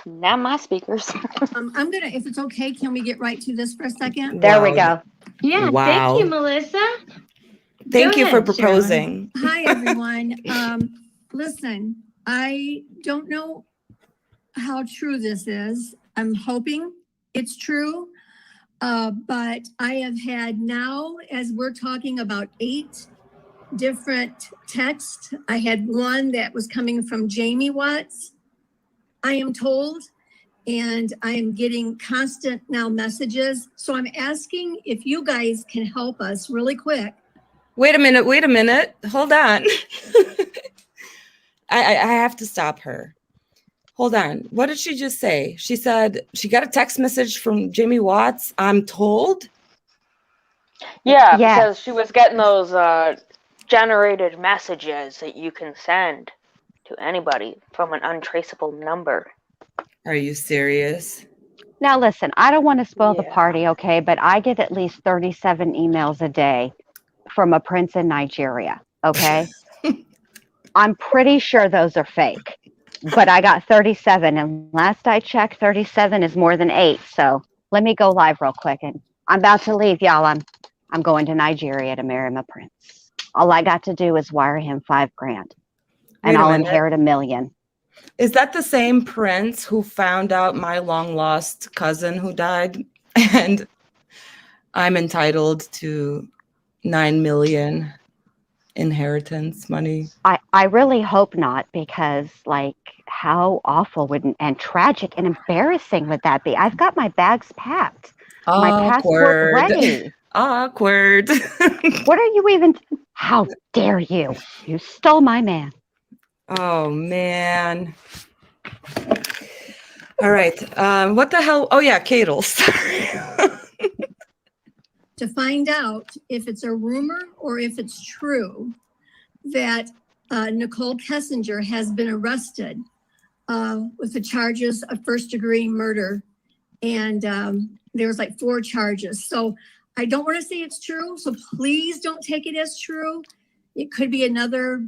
Not my speakers. I'm gonna, if it's okay, can we get right to this for a second? There we Wow. go. Yeah, Wow. thank you, Melissa. Thank Go you for ahead, proposing. Hi, everyone. Listen, I don't know how true this is. I'm hoping it's true. But I have had now, as we're talking about 8 different texts. I had one that was coming from Jamie Watts, I am told, and I am getting constant now messages. So I'm asking if you guys can help us really quick. Wait a minute. Hold on. I have to stop her. Hold on. What did she just say? She said she got a text message from Jamie Watts, I'm told. Yeah, Yeah. because she was getting those generated messages that you can send to anybody from an untraceable number. Are you serious? Now, listen, I don't want to spoil the Yeah. party, okay? But I get at least 37 emails a day from a prince in Nigeria, okay? I'm pretty sure those are fake, but I got 37. And last I checked, 37 is more than 8. So let me go live real quick. And I'm about to leave, y'all. I'm going to Nigeria to marry my prince. All I got to do is wire him $5,000 Wait and a I'll minute. inherit $1 million. Is that the same prince who found out my long lost cousin who died and I'm entitled to 9 million inheritance money? I really hope not, because like how awful and tragic and embarrassing would that be? I've got my bags packed, my passport ready. Awkward. What are you even? How dare you? You stole my man. Oh man. All right. What the hell? Oh yeah, Cadel. Sorry. To find out if it's a rumor or if it's true that Nicole Kessinger has been arrested with the charges of first-degree murder. And there's like 4 charges. So I don't want to say it's true. So please don't take it as true. It could be another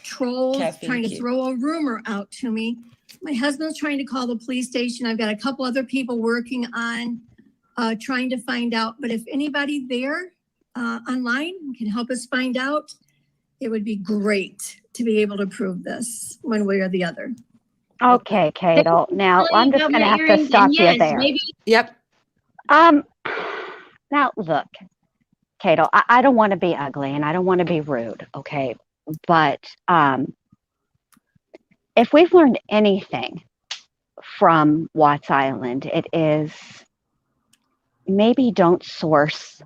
troll Caffeine trying to cube. throw a rumor out to me. My husband's trying to call the police station. I've got a couple other people working on trying to find out. But if anybody there online can help us find out, it would be great to be able to prove this one way or the other. Okay, Cadel. Now I'm just going to have to stop you there. Maybe Yep. Now look, Cadel, I don't want to be ugly and I don't want to be rude, okay? But if we've learned anything from Watts Island, it is maybe don't source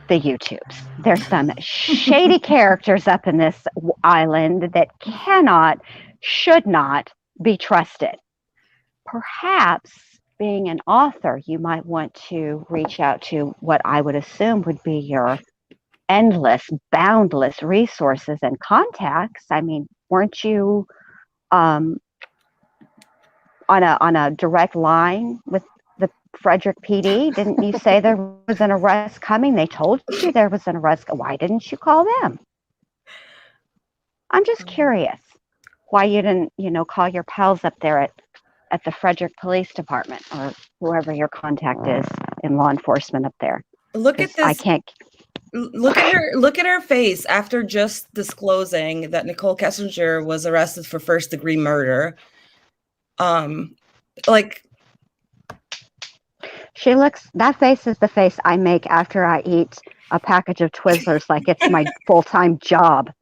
the YouTubes. There's some shady characters up in this island that should not be trusted. Perhaps being an author, you might want to reach out to what I would assume would be your endless, boundless resources and contacts. I mean, weren't you on a direct line with the Frederick PD? Didn't you say there was an arrest coming? They told you there was an arrest. Why didn't you call them? I'm just curious why you didn't, call your pals up there at the Frederick Police Department or whoever your contact is in law enforcement up there. Look at 'Cause this. I can't. Look at her face after just disclosing that Nicole Kessinger was arrested for first-degree murder. Like That face is the face I make after I eat a package of Twizzlers like it's my full-time job.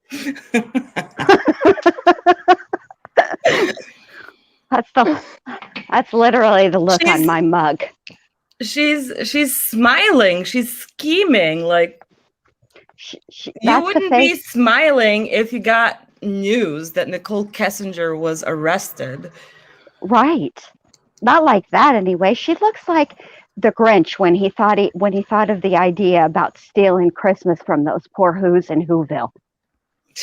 That's literally the look on my mug. She's smiling. She's scheming. Like you wouldn't be smiling if you got news that Nicole Kessinger was arrested. Right. Not like that anyway. She looks like the Grinch when he thought of the idea about stealing Christmas from those poor Who's in Whoville.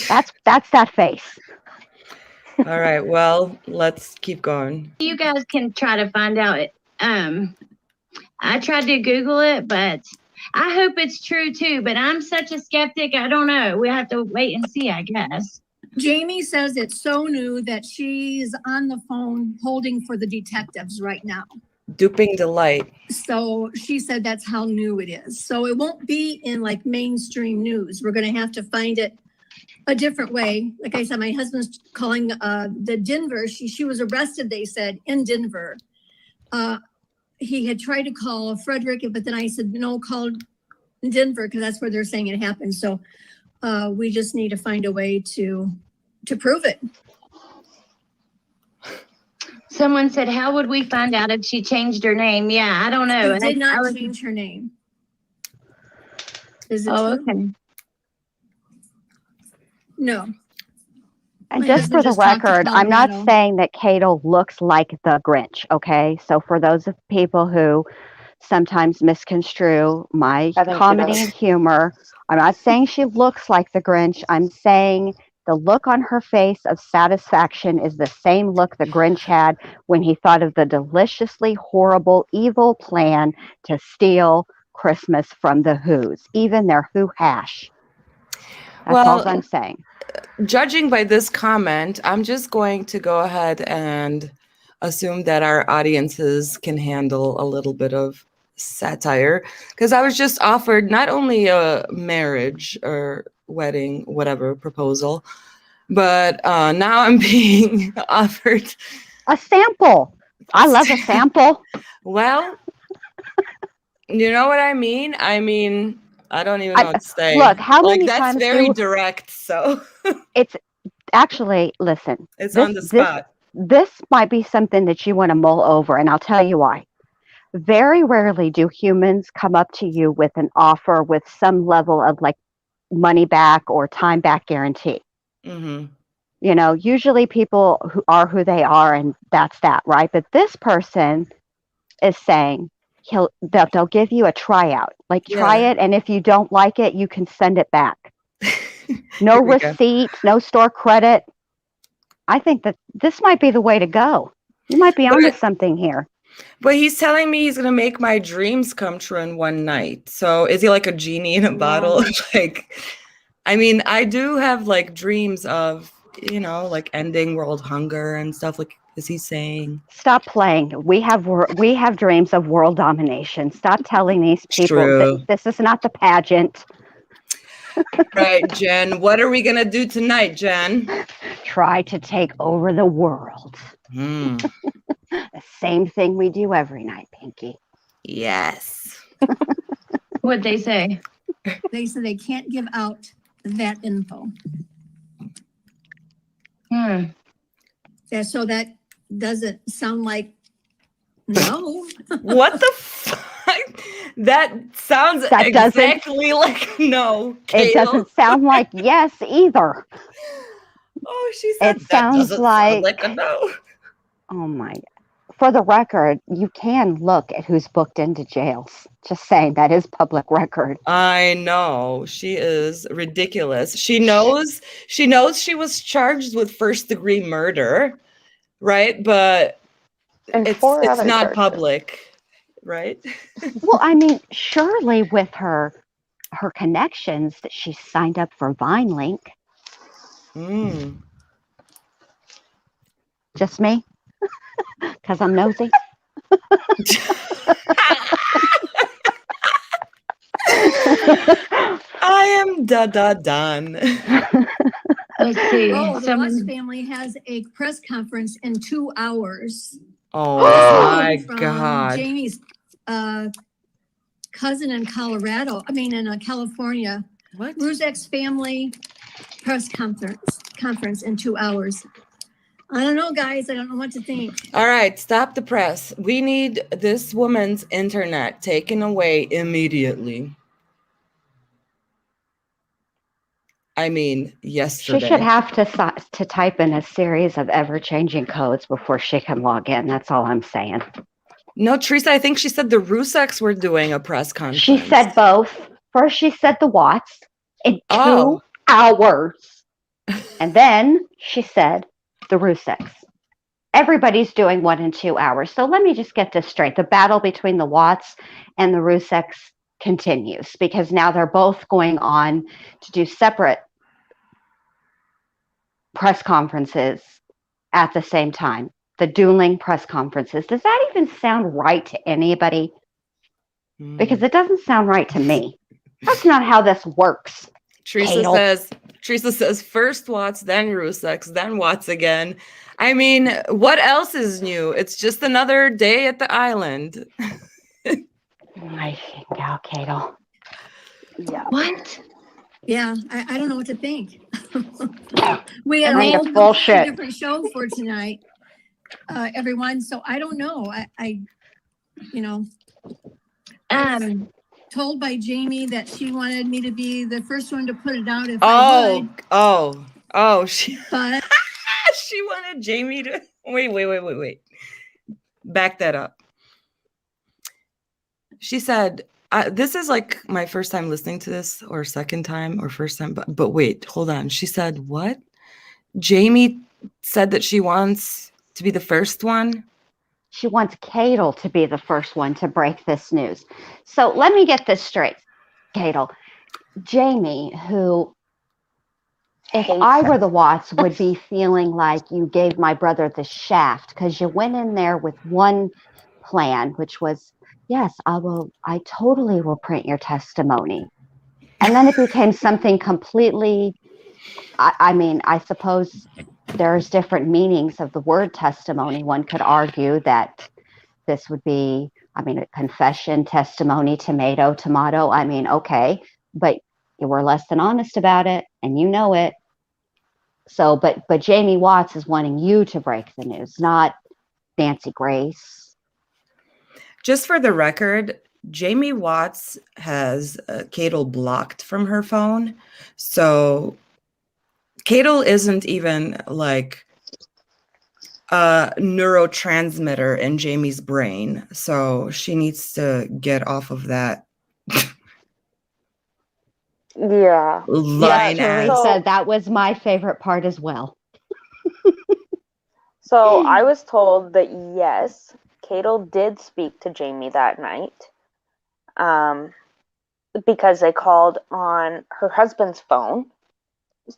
That's that face. All right. Well, let's keep going. You guys can try to find out. I tried to Google it, but I hope it's true too. But I'm such a skeptic. I don't know. We have to wait and see, I guess. Jamie says it's so new that she's on the phone holding for the detectives right now. Duping Delight. So she said that's how new it is. So it won't be in like mainstream news. We're going to have to find it a different way. Like I said, my husband's calling the Denver. She was arrested, they said, in Denver. He had tried to call Frederick, but then I said, no, call Denver because that's where they're saying it happened. So we just need to find a way to prove it. Someone said, how would we find out if she changed her name? Yeah, I don't know. She did not change her name. Is it true? Okay. No. And My just for husband the just talked to record, I'm not Colorado. saying that Cato looks like the Grinch, okay? So for those of people who sometimes misconstrue my I think she comedy does. and humor, I'm not saying she looks like the Grinch. I'm saying the look on her face of satisfaction is the same look the Grinch had when he thought of the deliciously horrible, evil plan to steal Christmas from the Who's, even their Who hash. That's all I'm saying. Judging by this comment, I'm just going to go ahead and assume that our audiences can handle a little bit of satire, because I was just offered not only a marriage or wedding, whatever proposal, but now I'm being offered a sample. I love a sample. Well, you know what I mean? I mean, I don't even know what to say. Look, how many that's times very direct, so it's actually, listen. It's on the spot. This might be something that you want to mull over, and I'll tell you why. Very rarely do humans come up to you with an offer with some level of like money back or time back guarantee. Mm-hmm. You know, usually people who are who they are, and that's that, right? But this person is saying they'll give you a tryout, like try it, and if you don't like it, you can send it back. No receipt, no store credit. I think that this might be the way to go. You might be onto something here. But he's telling me he's gonna make my dreams come true in one night. So is he like a genie in a bottle? Like, I mean, I do have like dreams of, you know, like ending world hunger and stuff. Like, is he saying? Stop playing. We have dreams of world domination. Stop telling these people that this is not the pageant. Right, Jen. What are we gonna do tonight, Jen? Try to take over the world. The same thing we do every night, Pinky. Yes. What'd they say? They said they can't give out that info. Yeah, so that doesn't sound like no. What the fuck? That sounds exactly like no. It doesn't sound like yes either. Oh, she said it sounds like a no. Oh my. For the record, you can look at who's booked into jails. Just saying, that is public record. I know. She is ridiculous. She knows she was charged with first-degree murder, right? But it's not charges. Public, right? Well, I mean, surely with her connections that she signed up for VineLink. Just me? Because I'm nosy. I am done. Let's see. Oh, the Ross family has a press conference in 2 hours. Oh my God. Jamie's cousin in Colorado. I mean, in California. What? Ruzek's family press conference in 2 hours. I don't know, guys. I don't know what to think. All right, stop the press. We need this woman's internet taken away immediately. I mean, yesterday. She should have to type in a series of ever-changing codes before she can log in. That's all I'm saying. No, Teresa, I think she said the Ruseks were doing a press conference. She said both. First, she said the Watts in 2 Oh. hours. And then she said the Ruseks. Everybody's doing one in 2 hours. So let me just get this straight. The battle between the Watts and the Ruseks continues because now they're both going on to do separate press conferences at the same time. The dueling press conferences. Does that even sound right to anybody? Because it doesn't sound right to me. That's not how this works. Teresa says first Watts, then Ruseks, then Watts again. I mean, what else is new? It's just another day at the island. I think now, Kato. Yeah. What? Yeah, I don't know what to think. We had I think a it's whole bullshit. different show for tonight, everyone. So I don't know. I told by Jamie that she wanted me to be the first one to put it out if I would. She But she wanted Jamie to wait. Back that up. She said, this is like my first time listening to this, or second time, or first time, but wait, hold on. She said, what? Jamie said that she wants to be the first one? She wants Kato to be the first one to break this news. So let me get this straight, Kato. Jamie, who, if I were the Watts, would be feeling like you gave my brother the shaft because you went in there with one plan, which was, yes, I totally will print your testimony. And then it became something completely, I mean, I suppose there's different meanings of the word testimony. One could argue that this would be, I mean, a confession, testimony, tomato. I mean, okay, but you were less than honest about it and you know it. So, but Jamie Watts is wanting you to break the news, not Nancy Grace. Just for the record, Jamie Watts has Kato blocked from her phone. So Kato isn't even like a neurotransmitter in Jamie's brain. So she needs to get off of that. Yeah. Line Teresa, that was my favorite part as well. So I was told that yes, Kato did speak to Jamie that night, because they called on her husband's phone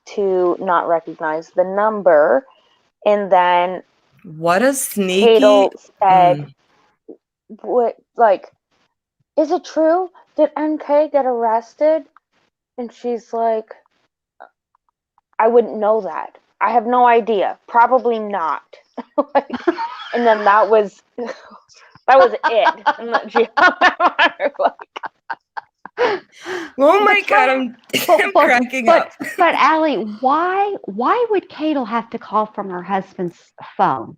to not recognize the number, and then what a sneaky. Kato said, "What? Like, is it true? Did NK get arrested?" And she's like, "I wouldn't know that. I have no idea. Probably not." And then that was it. And then she, oh my God, I'm cracking up. But Allie, why would Kato have to call from her husband's phone?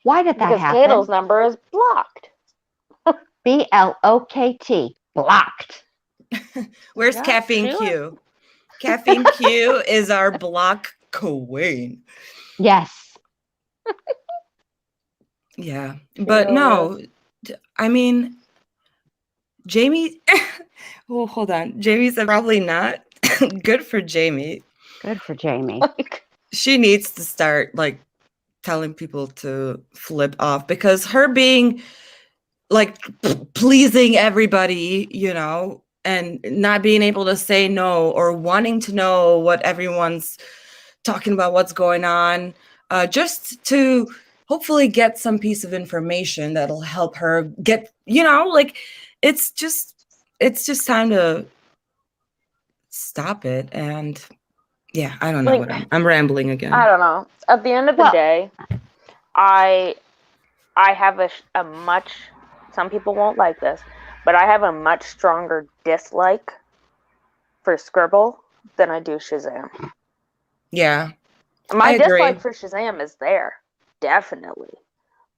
Why did that happen? Because Kato's number is blocked. BLOKT, blocked. Where's Caffeine Q? Caffeine Q is our block queen. Yes. Yeah, but no, I mean, Jamie, oh, hold on. Jamie said probably not. Good for Jamie. Good for Jamie. She needs to start like telling people to flip off, because her being like pleasing everybody, you know, and not being able to say no, or wanting to know what everyone's talking about, what's going on, just to hopefully get some piece of information that'll help her get, you know, like it's just time to stop it. And yeah, I don't know. Like, I'm rambling again. I don't know. At the end of the day, I have a much some people won't like this, but I have a much stronger dislike for Scribble than I do Shazam. Yeah. My I agree. dislike for Shazam is there, definitely.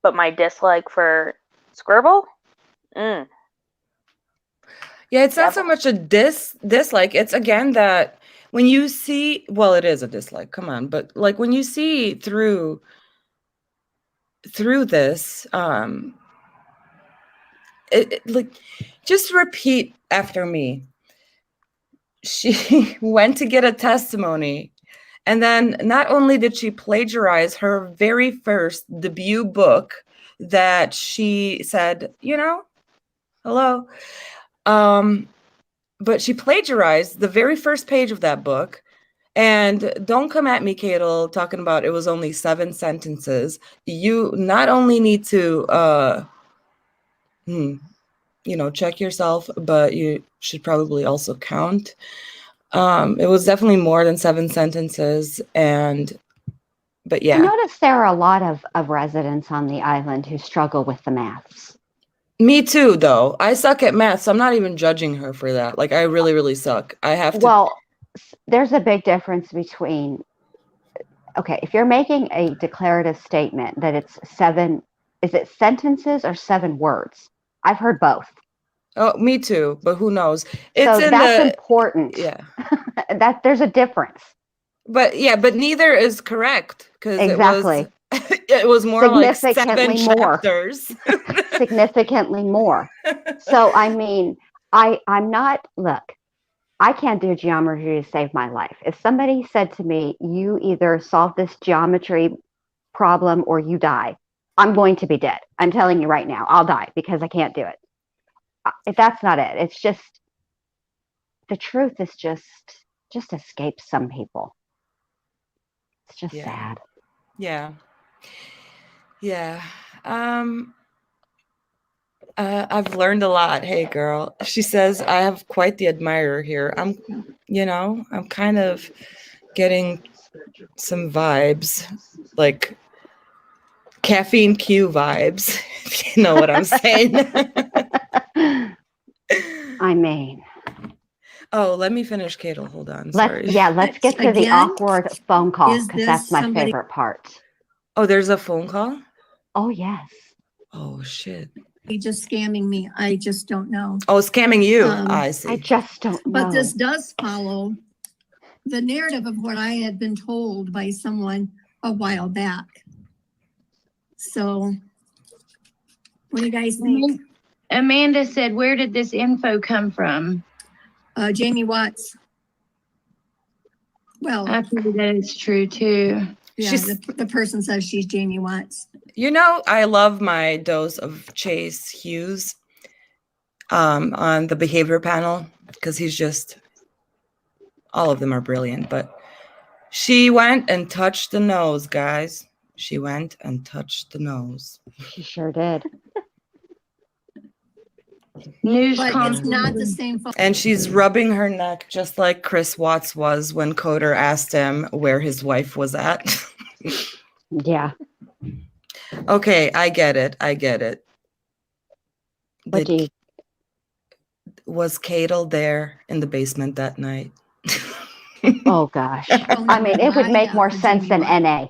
But my dislike for Scribble? Yeah, it's not so Devil. much a dislike. It's again that when you see, well, it is a dislike. Come on, but like when you see through this, like just repeat after me. She went to get a testimony, and then not only did she plagiarize her very first debut book that she said, hello. But she plagiarized the very first page of that book. And don't come at me, Cadel, talking about it was only 7 sentences. You not only need to, check yourself, but you should probably also count. It was definitely more than 7 sentences. But yeah. I noticed there are a lot of residents on the island who struggle with the maths. Me too, though. I suck at math, so I'm not even judging her for that. Like, I really, really suck. I have to. Well, there's a big difference between, okay, if you're making a declarative statement that it's 7, is it sentences or 7 words? I've heard both. Oh, me too, but who knows? So that's important. Yeah. That there's a difference. But neither is correct because exactly. It was more like 7 more. chapters. Significantly more. So I mean, I'm not, look, I can't do geometry to save my life. If somebody said to me, you either solve this geometry problem or you die, I'm going to be dead. I'm telling you right now, I'll die because I can't do it. That's not it. It's just, the truth is just escapes some people. It's just sad. Yeah. Yeah. I've learned a lot. Hey, girl. She says, I have quite the admirer here. I'm kind of getting some vibes, like caffeine Q vibes, if you know what I'm saying. I mean. Oh, let me finish, Cadel. Hold on. Sorry. Let's get to the awkward phone call because that's my favorite part. Oh, there's a phone call? Oh, yes. Oh, shit. He's just scamming me. I just don't know. Oh, scamming you. I see. I just don't know. But this does follow the narrative of what I had been told by someone a while back. So, what do you guys think? Amanda said, where did this info come from? Jamie Watts. Well, I feel that it's true too. Yeah, the person says she's Jamie Watts. I love my dose of Chase Hughes on the behavior panel because he's just, all of them are brilliant. But she went and touched the nose, guys. She went and touched the nose. She sure did. But it's not the same phone. And she's rubbing her neck just like Chris Watts was when Coder asked him where his wife was at. Yeah. Okay, I get it. Was Cadel there in the basement that night? Oh, gosh. I mean, it would make more sense than NA.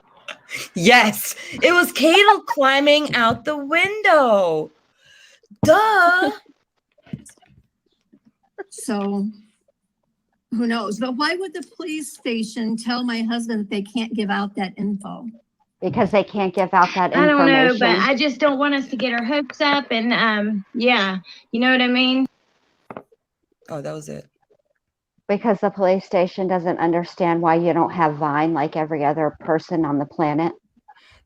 Yes, it was Cadel climbing out the window. Duh. So, who knows? But why would the police station tell my husband that they can't give out that info? Because they can't give out that information. I don't know, but I just don't want us to get our hopes up. And yeah, you know what I mean? Oh, that was it. Because the police station doesn't understand why you don't have Vine like every other person on the planet.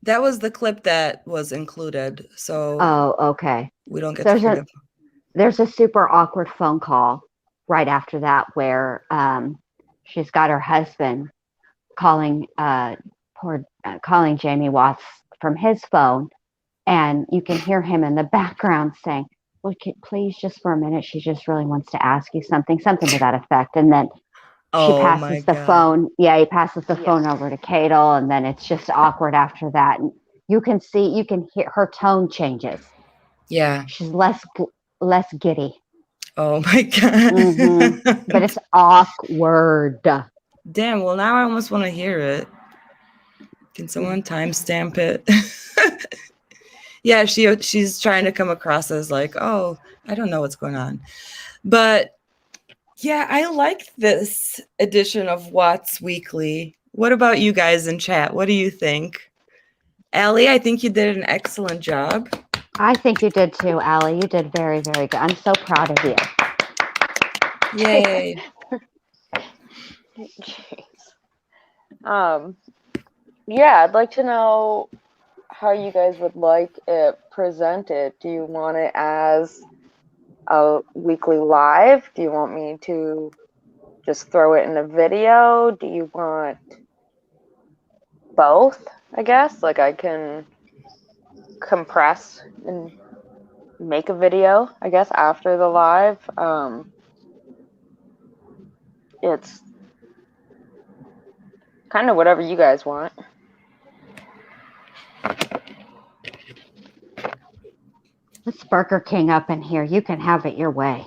That was the clip that was included. So. Oh, okay. We don't get to hear There's a super awkward phone call right after that where she's got her husband calling Jamie Watts from his phone, and you can hear him in the background saying, "Well, please, just for a minute, she just really wants to ask you something to that effect." And then she passes the phone. Yeah, he passes the phone over to Cadel, and then it's just awkward after that. And you can hear her tone changes. Yeah. She's less giddy. Oh my God. But it's awkward. Damn. Well, now I almost want to hear it. Can someone timestamp it? Yeah, she's trying to come across as like, oh, I don't know what's going on. But yeah, I like this edition of Watts Weekly. What about you guys in chat? What do you think? Allie, I think you did an excellent job. I think you did too, Allie. You did very, very good. I'm so proud of you. Yay. Jeez. Yeah, I'd like to know how you guys would like it presented. Do you want it as a weekly live? Do you want me to just throw it in a video? Do you want both, I guess? Like I can compress and make a video, I guess, after the live. It's kind of whatever you guys want. Let's Burger King up in here. You can have it your way.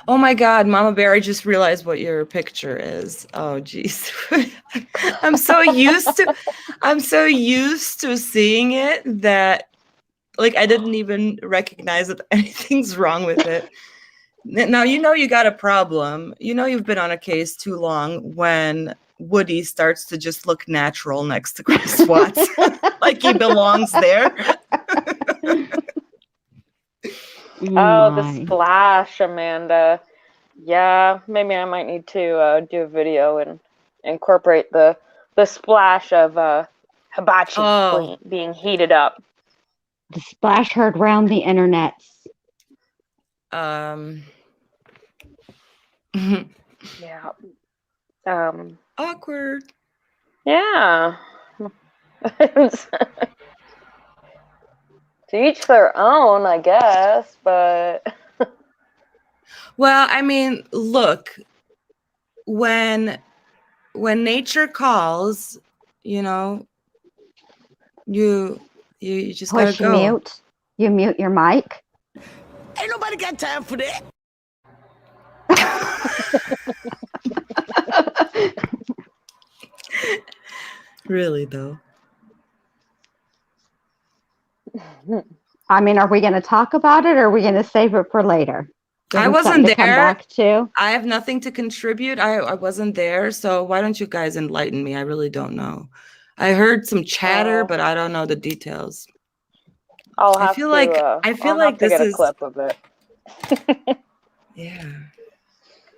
Oh my God, Mama Bear, I just realized what your picture is. Oh geez. I'm so used to seeing it that like I didn't even recognize that anything's wrong with it. Now you got a problem. You know you've been on a case too long when Woody starts to just look natural next to Chris Watts. Like he belongs there. Oh, the splash, Amanda. Yeah, maybe I might need to do a video and incorporate the splash of hibachi being heated up. The splash heard round the internets. Yeah. Awkward. Yeah. To each their own, I guess, but well, I mean, look, when nature calls, you know, you just gotta go. Mute. You mute your mic. Ain't nobody got time for that. Really though. I mean, are we going to talk about it or are we going to save it for later? I wasn't there. Come back to? I have nothing to contribute. I wasn't there. So why don't you guys enlighten me? I really don't know. I heard some chatter, but I don't know the details. I feel like this get is a clip of it. Yeah.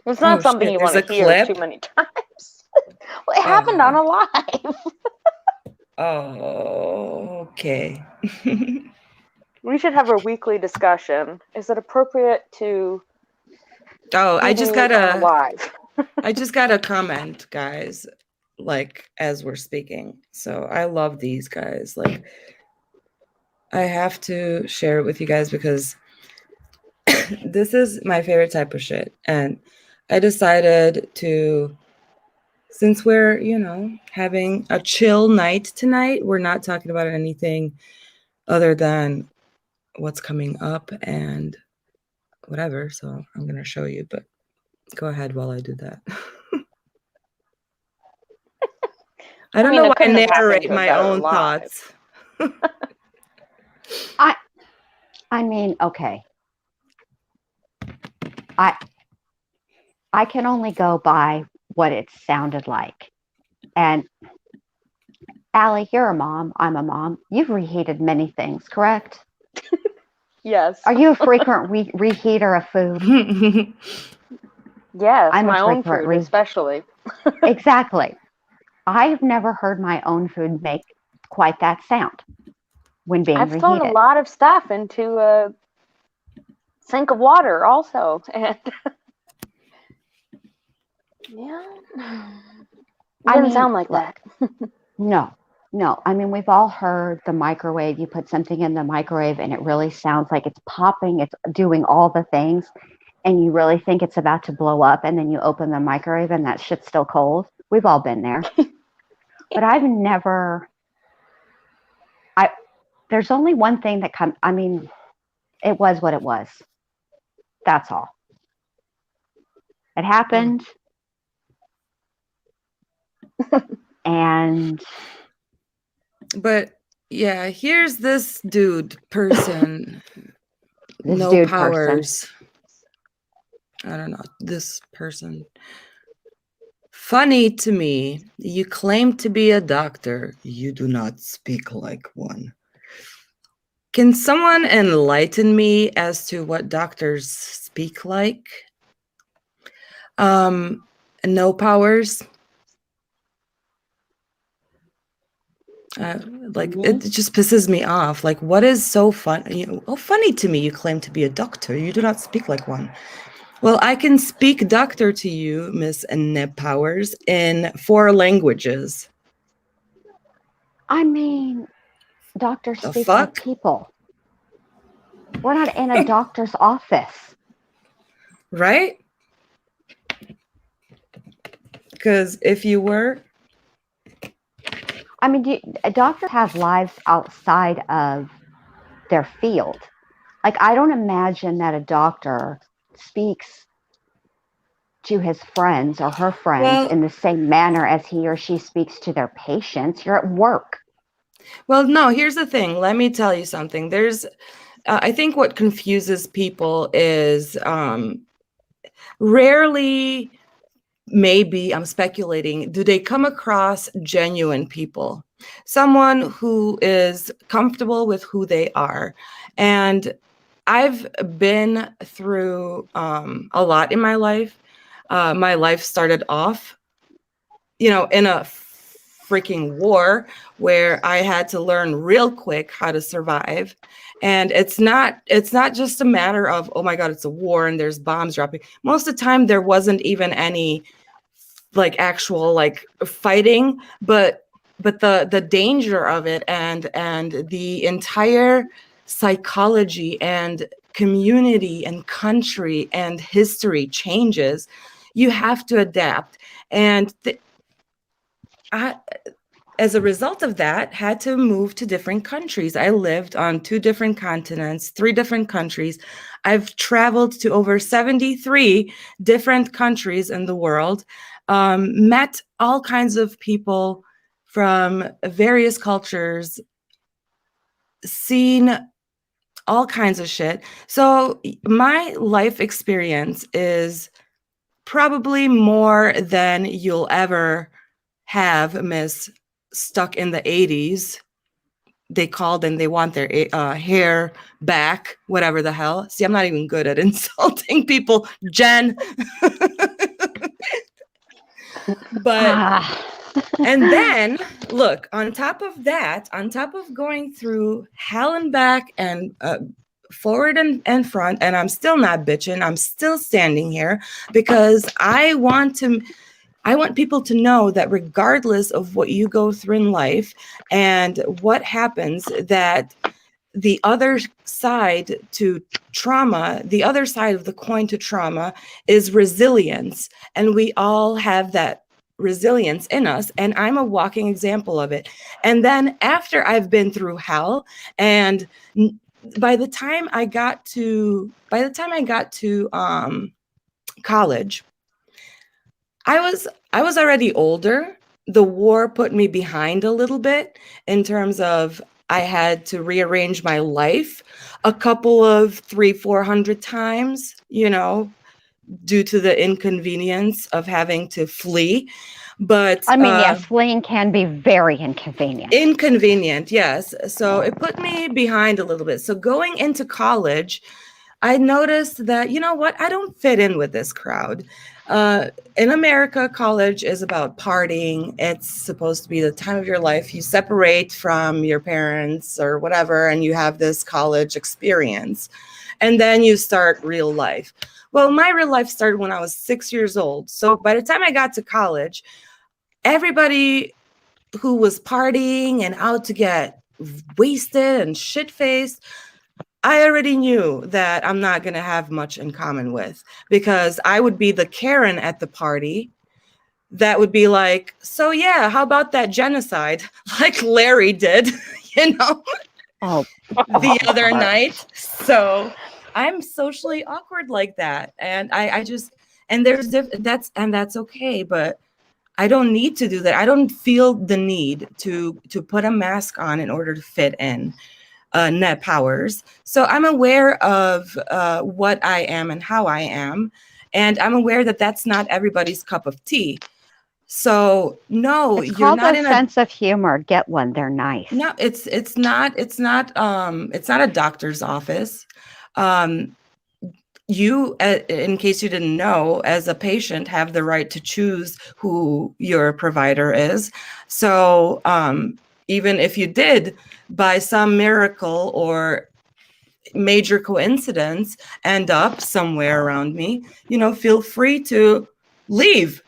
It's not something you want to hear too many times. Well, it happened on a live. Oh, okay. We should have a weekly discussion. Is it appropriate to? Oh, I just got live. I just got a comment, guys. Like as we're speaking, so I love these guys. Like, I have to share it with you guys because this is my favorite type of shit, and I decided to. Since we're, having a chill night tonight, we're not talking about anything other than what's coming up and whatever. So I'm going to show you, but go ahead while I do that. I don't know why I narrate my own thoughts. I mean, okay. I can only go by what it sounded like. And Allie, you're a mom. I'm a mom. You've reheated many things, correct? Yes. Are you a frequent reheater of food? Yes, I'm my own food especially. Exactly. I've never heard my own food make quite that sound when being reheated. I've thrown a lot of stuff into a sink of water also. And yeah. It didn't sound like that. No. I mean, we've all heard the microwave. You put something in the microwave and it really sounds like it's popping. It's doing all the things. And you really think it's about to blow up. And then you open the microwave and that shit's still cold. We've all been there. but I've never, there's only one thing that comes, I mean, it was what it was. That's all. It happened. And. But yeah, here's this dude person. This No dude powers. I don't know. This person. Funny to me, you claim to be a doctor. You do not speak like one. Can someone enlighten me as to what doctors speak like? No powers. It just pisses me off. Like, what is so fun? Funny to me, you claim to be a doctor. You do not speak like one. Well, I can speak doctor to you, Miss Neb Powers, in 4 languages. I mean, doctors The speak fuck? like people. We're not in a doctor's office. Right? Because if you were... I mean, doctors have lives outside of their field. Like, I don't imagine that a doctor speaks to his friends or her friends in the same manner as he or she speaks to their patients. You're at work. Well, no, here's the thing. Let me tell you something. There's, I think what confuses people is rarely, maybe, I'm speculating, do they come across genuine people? Someone who is comfortable with who they are. And I've been through a lot in my life. My life started off, in a freaking war where I had to learn real quick how to survive. And it's not just a matter of, oh my God, it's a war and there's bombs dropping. Most of the time there wasn't even any actual fighting, but the danger of it and the entire psychology and community and country and history changes. You have to adapt. And I, as a result of that, had to move to different countries. I lived on 2 different continents, 3 different countries. I've traveled to over 73 different countries in the world, met all kinds of people from various cultures, seen all kinds of shit. So my life experience is probably more than you'll ever have, Miss Stuck in the 80s. They called and they want their hair back, whatever the hell. See, I'm not even good at insulting people, Jen. But and then look, on top of going through hell and back and forward and front, and I'm still not bitching, I'm still standing here because I want people to know that regardless of what you go through in life and what happens, that the other side to trauma, the other side of the coin to trauma is resilience. And we all have that resilience in us. And I'm a walking example of it. And then after I've been through hell, and by the time I got to college, I was already older. The war put me behind a little bit in terms of I had to rearrange my life a couple of 300-400 times, due to the inconvenience of having to flee. But I mean, yes, fleeing can be very inconvenient. Inconvenient, yes. So it put me behind a little bit. So going into college, I noticed that, you know what, I don't fit in with this crowd. In America, college is about partying. It's supposed to be the time of your life. You separate from your parents or whatever, and you have this college experience. And then you start real life. Well, my real life started when I was 6 years old. So by the time I got to college, everybody who was partying and out to get wasted and shit-faced, I already knew that I'm not going to have much in common with, because I would be the Karen at the party that would be like, so yeah, how about that genocide? Like Larry did, you know, Oh, the other night. So I'm socially awkward like that. And I just, and that's okay. But I don't need to do that. I don't feel the need to put a mask on in order to fit in. Net powers. So I'm aware of what I am and how I am. And I'm aware that that's not everybody's cup of tea. So no, it's you're called not a in a sense of humor. Get one. They're nice. no, it's not a doctor's office. Um, you, in case you didn't know, as a patient, have the right to choose who your provider is. So even if you did, by some miracle or major coincidence, end up somewhere around me, feel free to leave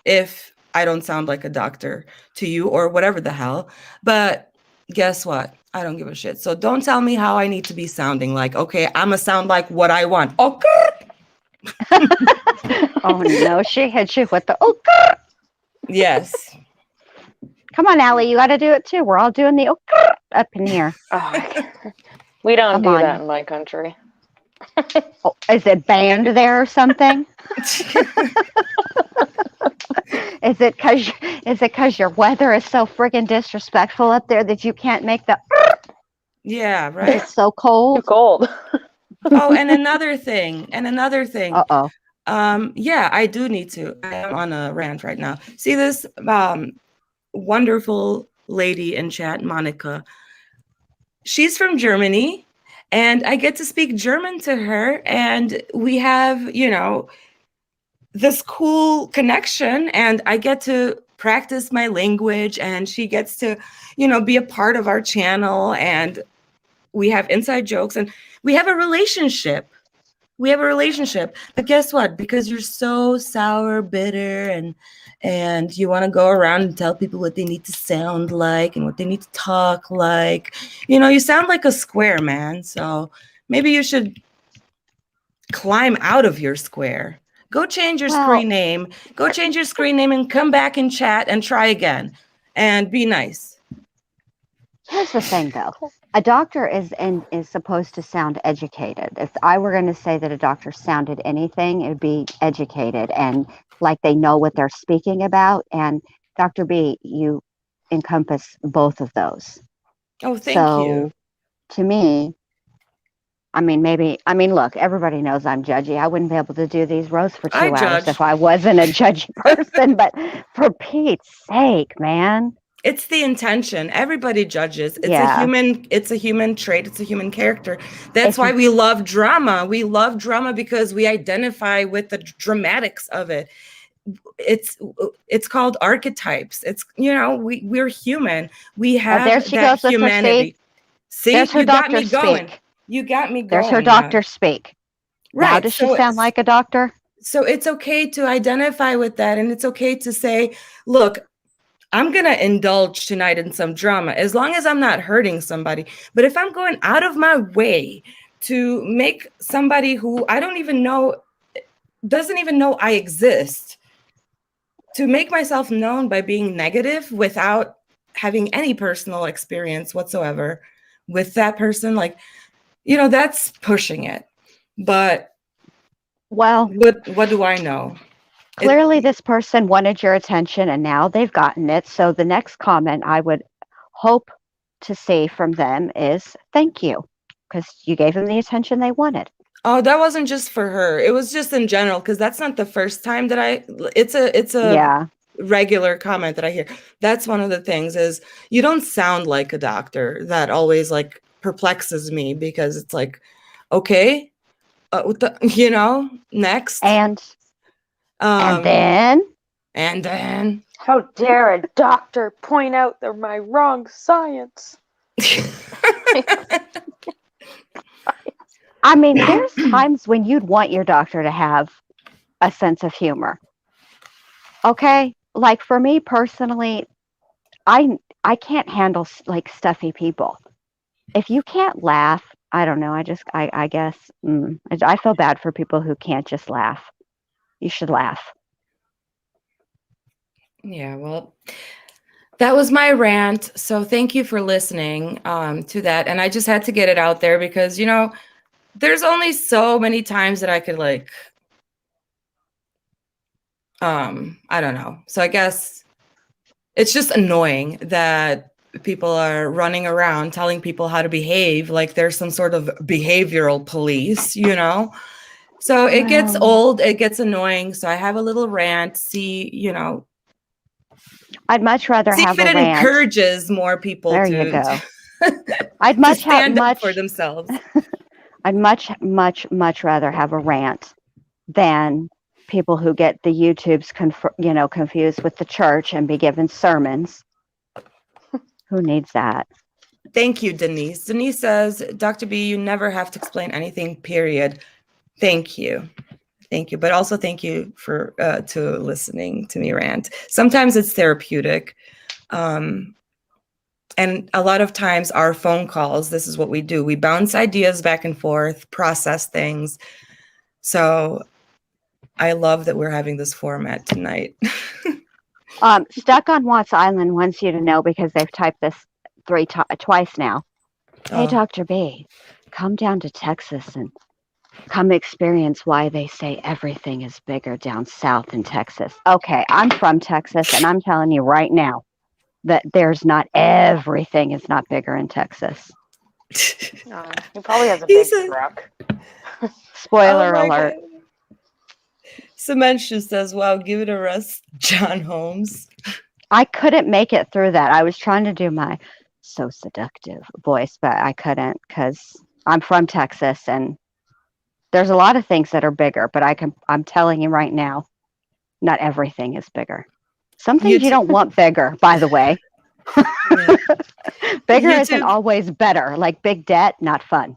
if I don't sound like a doctor to you or whatever the hell. But guess what? I don't give a shit. So don't tell me how I need to be sounding like. Okay, I'm going to sound like what I want. Okay. Oh, no, she hit you with the, Yes. come on, Allie, you got to do it too. We're all doing the up in here. Oh, we don't Come do on. that in my country. Oh, is it banned there or something? Is it because your weather is so friggin' disrespectful up there that you can't make the Yeah, right. it's so Too cold? cold. Oh, and another thing. Uh-oh. Yeah, I do need to. I am on a rant right now. See this wonderful lady in chat, Monica. She's from Germany, and I get to speak German to her, and we have, this cool connection, and I get to practice my language, and she gets to, be a part of our channel, and we have inside jokes, and we have a relationship. But guess what? Because you're so sour, bitter, and you want to go around and tell people what they need to sound like and what they need to talk like, you sound like a square, man. So maybe you should climb out of your square. Go change your screen name. Go change your screen name and come back and chat and try again and be nice. Here's the thing, though. A doctor is supposed to sound educated. If I were going to say that a doctor sounded anything, it would be educated and like they know what they're speaking about. And Dr. B, you encompass both of those. Oh, thank you. To me, look, everybody knows I'm judgy. I wouldn't be able to do these roasts for 2 hours if I wasn't a judgy person. But for Pete's sake, man. It's the intention. Everybody judges. It's a human trait. It's a human character. That's why we love drama. We love drama because we identify with the dramatics of it. It's called archetypes. It's, we're human. We have that humanity. See, you got me going. You got me going. There's her doctor speak. Right. Now, does she sound like a doctor? So it's okay to identify with that. And it's okay to say, look, I'm going to indulge tonight in some drama as long as I'm not hurting somebody. But if I'm going out of my way to make somebody who I don't even know, doesn't even know I exist, to make myself known by being negative without having any personal experience whatsoever with that person, like, that's pushing it. But what do I know? Clearly, this person wanted your attention, and now they've gotten it. So the next comment I would hope to see from them is thank you, because you gave them the attention they wanted. Oh, that wasn't just for her. It was just in general, because that's not the first time that it's a regular comment that I hear. That's one of the things is you don't sound like a doctor. That always like perplexes me because it's like, okay, next. And then how dare a doctor point out my wrong science? I mean, there's times when you'd want your doctor to have a sense of humor. Okay? Like for me personally, I can't handle like stuffy people. If you can't laugh, I don't know. I guess I feel bad for people who can't just laugh. You should laugh. Yeah, well, that was my rant. So thank you for listening to that. And I just had to get it out there because, there's only so many times that I could I don't know. So I guess it's just annoying that people are running around telling people how to behave like there's some sort of behavioral police, So it gets Well, old, it gets annoying. So I have a little rant, see I'd much rather if have a it rant. encourages more people There to, you go. to, I'd to much have stand up much. for themselves. I'd much rather have a rant than people who get the YouTubes, confused with the church and be given sermons. Who needs that? Thank you, Denise. Denise says, Dr. B, you never have to explain anything, period. Thank you. Thank you. But also thank you for to listening to me rant. Sometimes it's therapeutic. And a lot of times our phone calls, this is what we do. We bounce ideas back and forth, process things. So I love that we're having this format tonight. Stuck on Watts Island wants you to know because they've typed this twice now. Hey, Oh. Dr. B, come down to Texas and come experience why they say everything is bigger down south in Texas. Okay, I'm from Texas, and I'm telling you right now that there's not everything is not bigger in Texas. He probably has a big truck. Spoiler alert. Sementia says, wow, give it a rest, John Holmes. I couldn't make it through that. I was trying to do my so seductive voice, but I couldn't because I'm from Texas and there's a lot of things that are bigger, but I'm telling you right now, not everything is bigger. Some things you don't want bigger, by the way. Yeah. Bigger isn't always better. Like big debt, not fun.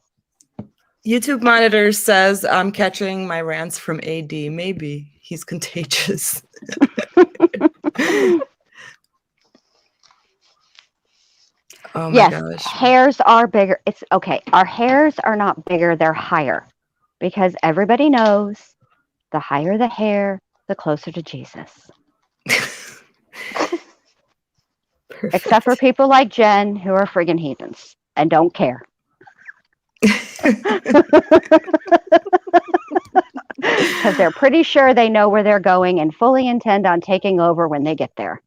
YouTube Monitor says, I'm catching my rants from AD. Maybe he's contagious. Oh my gosh. Hairs are bigger. It's okay. Our hairs are not bigger, they're higher. Because everybody knows the higher the hair, the closer to Jesus. Except for people like Jen who are friggin' heathens and don't care. Because they're pretty sure they know where they're going and fully intend on taking over when they get there.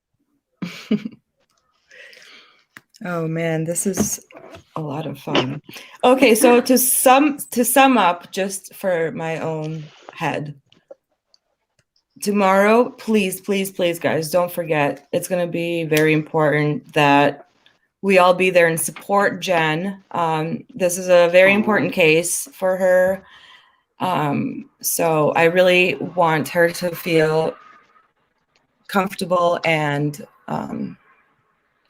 Oh man, this is a lot of fun. Okay, so to sum up, just for my own head, tomorrow, please, guys, don't forget, it's going to be very important that we all be there and support Jen. This is a very important case for her. So I really want her to feel comfortable and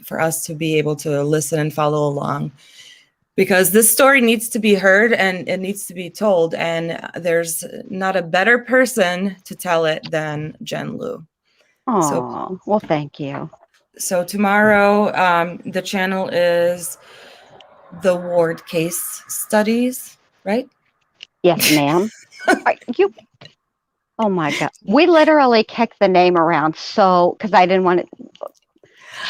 for us to be able to listen and follow along, because this story needs to be heard and it needs to be told. And there's not a better person to tell it than Jen Lou. Oh, well, thank you. So tomorrow, the channel is the Ward Case Studies, right? Yes, ma'am. Oh my God. We literally kicked the name around because I didn't want it.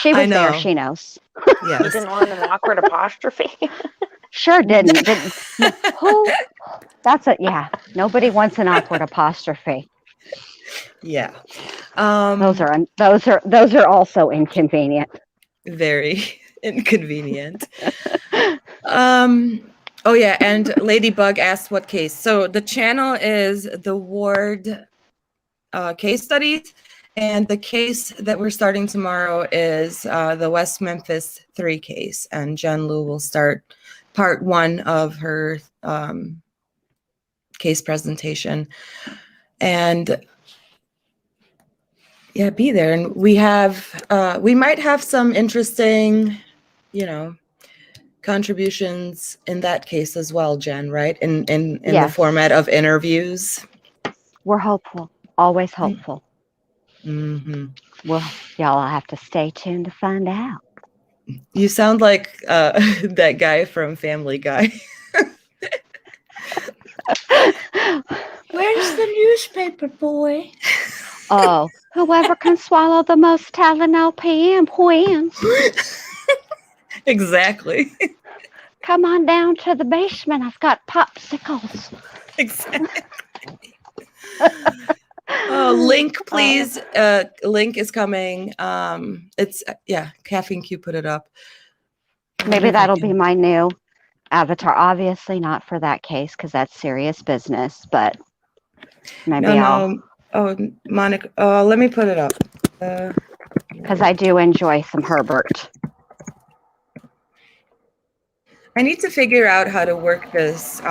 She was there. She knows. Yes. You didn't want an awkward apostrophe? Sure didn't. Who? That's it. Yeah. Nobody wants an awkward apostrophe. Yeah. Those are also inconvenient. Very inconvenient. Oh yeah, and Ladybug asked what case. So the channel is the Ward Case Studies, and the case that we're starting tomorrow is the West Memphis 3 case, and Jen Lou will start part 1 of her case presentation. And yeah, be there. And we might have some interesting, contributions in that case as well, Jen, right? In Yes. The format of interviews. We're hopeful. Always hopeful. Mm-hmm. Well, y'all have to stay tuned to find out. You sound like that guy from Family Guy. Where's the newspaper boy? Oh, whoever can swallow the most Tylenol PM wins. Exactly. Come on down to the basement. I've got popsicles. Exactly. Oh, link, please. Link is coming. It's yeah, Caffeine Q put it up. I wonder Maybe if I that'll be can- my new avatar. Obviously not for that case because that's serious business, but maybe I'll, No. Oh, Monica. Oh, let me put it up. because I do enjoy some Herbert. I need to figure out how to work this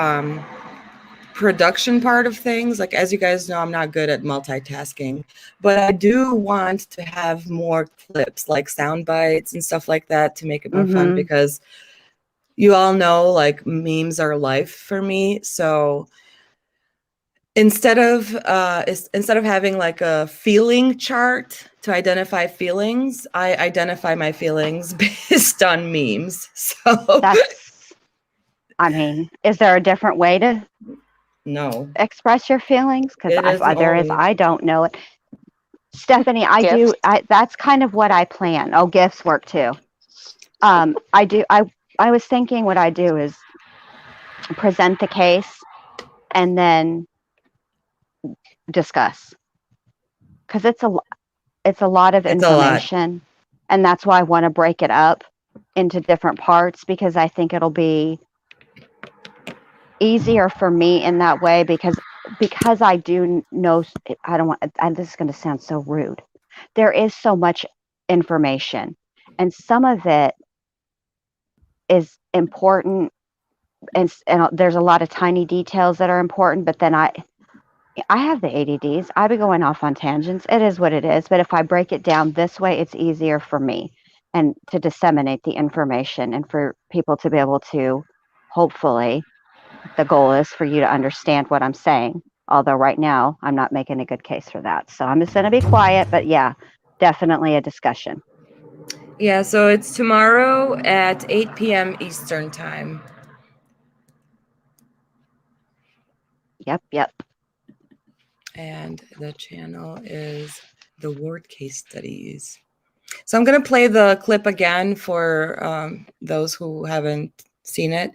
production part of things. Like, as you guys know, I'm not good at multitasking, but I do want to have more clips, like sound bites and stuff like that, to make it more fun, Mhm. because you all know, like, memes are life for me. So instead of having like a feeling chart to identify feelings, I identify my feelings based on memes. So That's, I mean, is there a different way to no, express your feelings? Because it is the there is, only. I don't know it. Stephanie, Gifts. that's kind of what I plan. Oh, gifts work too. I was thinking what I do is present the case and then discuss. Because it's a lot of It's a lot. information, and that's why I want to break it up into different parts, because I think it'll be easier for me in that way, because I do know, I don't want, this is going to sound so rude. There is so much information, and some of it is important, and there's a lot of tiny details that are important, but then I have the ADDs. I be going off on tangents. It is what it is. But if I break it down this way, it's easier for me and to disseminate the information and for people to be able to, hopefully, the goal is for you to understand what I'm saying. Although right now I'm not making a good case for that. So I'm just going to be quiet. But yeah, definitely a discussion. Yeah, so it's tomorrow at 8 p.m. Eastern time. Yep. And the channel is the Ward Case Studies. So I'm going to play the clip again for those who haven't seen it.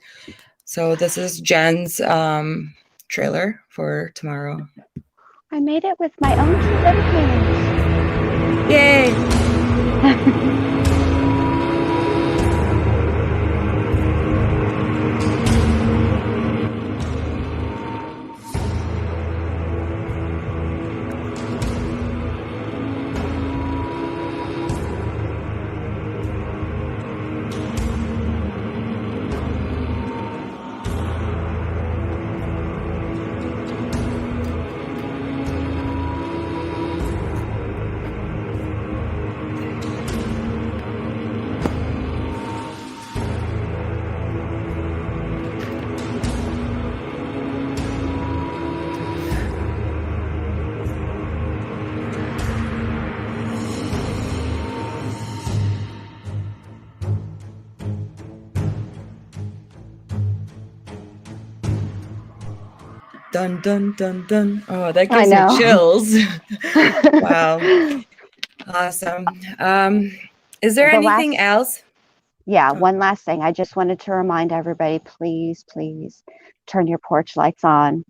So this is Jen's trailer for tomorrow. I made it with my own two little hands. Yay! Dun, dun, dun, dun. Oh, that I gives me know. chills. Wow. Awesome. Is there The anything last- else? Yeah, Oh. one last thing. I just wanted to remind everybody, please turn your porch lights on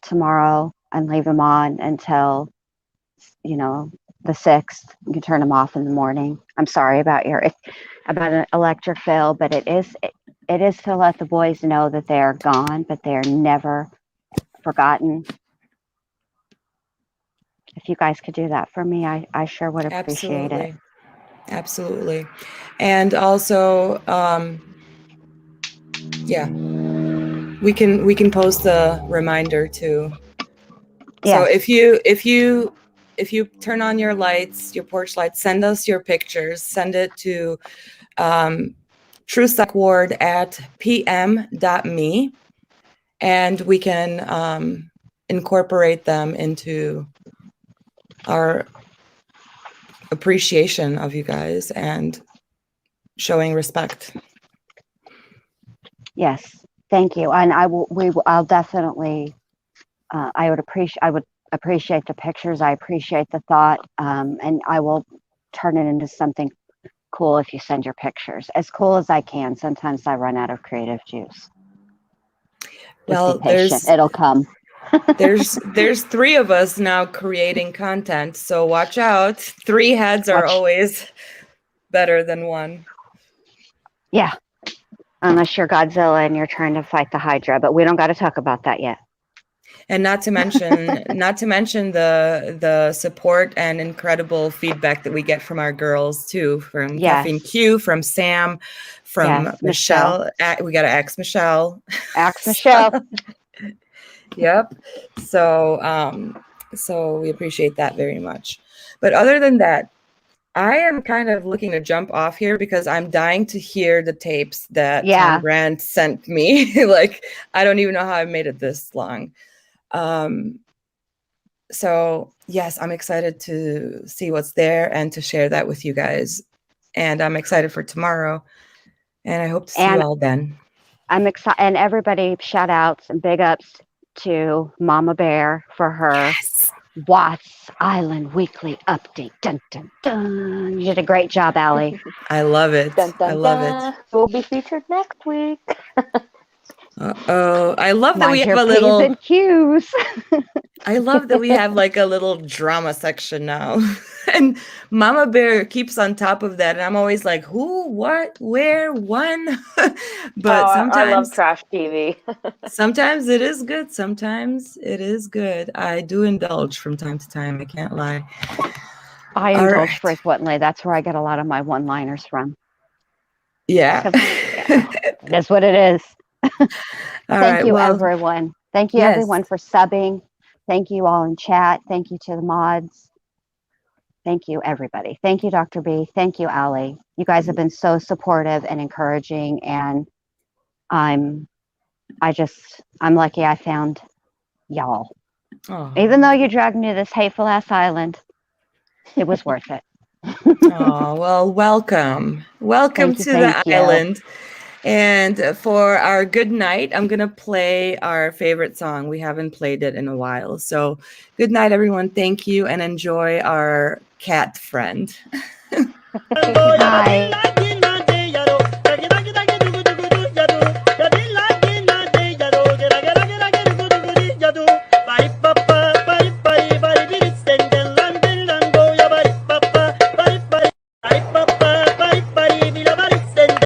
tomorrow and leave them on until, the 6th. You can turn them off in the morning. I'm sorry about an electric bill, but it is to let the boys know that they are gone, but they are never forgotten. If you guys could do that for me, I sure would appreciate it. Absolutely. And also, yeah, we can post the reminder too. So Yes. if you turn on your lights, your porch lights, send us your pictures. Send it to truepsychward@pm.me, and we can incorporate them into our appreciation of you guys and showing respect. Yes. Thank you. And I'll definitely, I would appreciate the pictures. I appreciate the thought. And I will turn it into something cool if you send your pictures. As cool as I can. Sometimes I run out of creative juice. Well, Just be patient. It'll come. there's 3 of us now creating content, so watch out. 3 heads are always better than 1. Yeah. Unless you're Godzilla and you're trying to fight the Hydra, but we don't got to talk about that yet. And not to mention the support and incredible feedback that we get from our girls too, from Caffeine Q, from Sam, from Michelle. We got to ask Michelle. Ask Michelle. Yep. So we appreciate that very much. But other than that, I am kind of looking to jump off here because I'm dying to hear the tapes that Tom Grant sent me. Like, I don't even know how I made it this long. So yes, I'm excited to see what's there and to share that with you guys. And I'm excited for tomorrow. And I hope to see you all then. I'm excited. And everybody, shout outs and big ups to Mama Bear for her Watts Island Weekly Update. Dun, dun, dun. You did a great job, Allie. I love it. Dun, dun, I love dun. it. We'll be featured next week. Uh-oh. I love that Mind we have your a little P's and Q's. I love that we have like a little drama section now. And Mama Bear keeps on top of that. And I'm always like, who, what, where, when? But sometimes I love trash TV. sometimes it is good. Sometimes it is good. I do indulge from time to time. I can't lie. I indulge frequently. That's where I get a lot of my one-liners from. Yeah. That's what it is. Thank you, well, everyone. Thank you, everyone, for subbing. Thank you all in chat. Thank you to the mods. Thank you, everybody. Thank you, Dr. B. Thank you, Allie. You guys have been so supportive and encouraging, and I'm lucky I found y'all. Oh. Even though you dragged me to this hateful ass island, it was worth it. Oh, well, welcome. Welcome to the island. And for our good night, I'm going to play our favorite song. We haven't played it in a while. So good night, everyone. Thank you and enjoy our cat friend. Bye.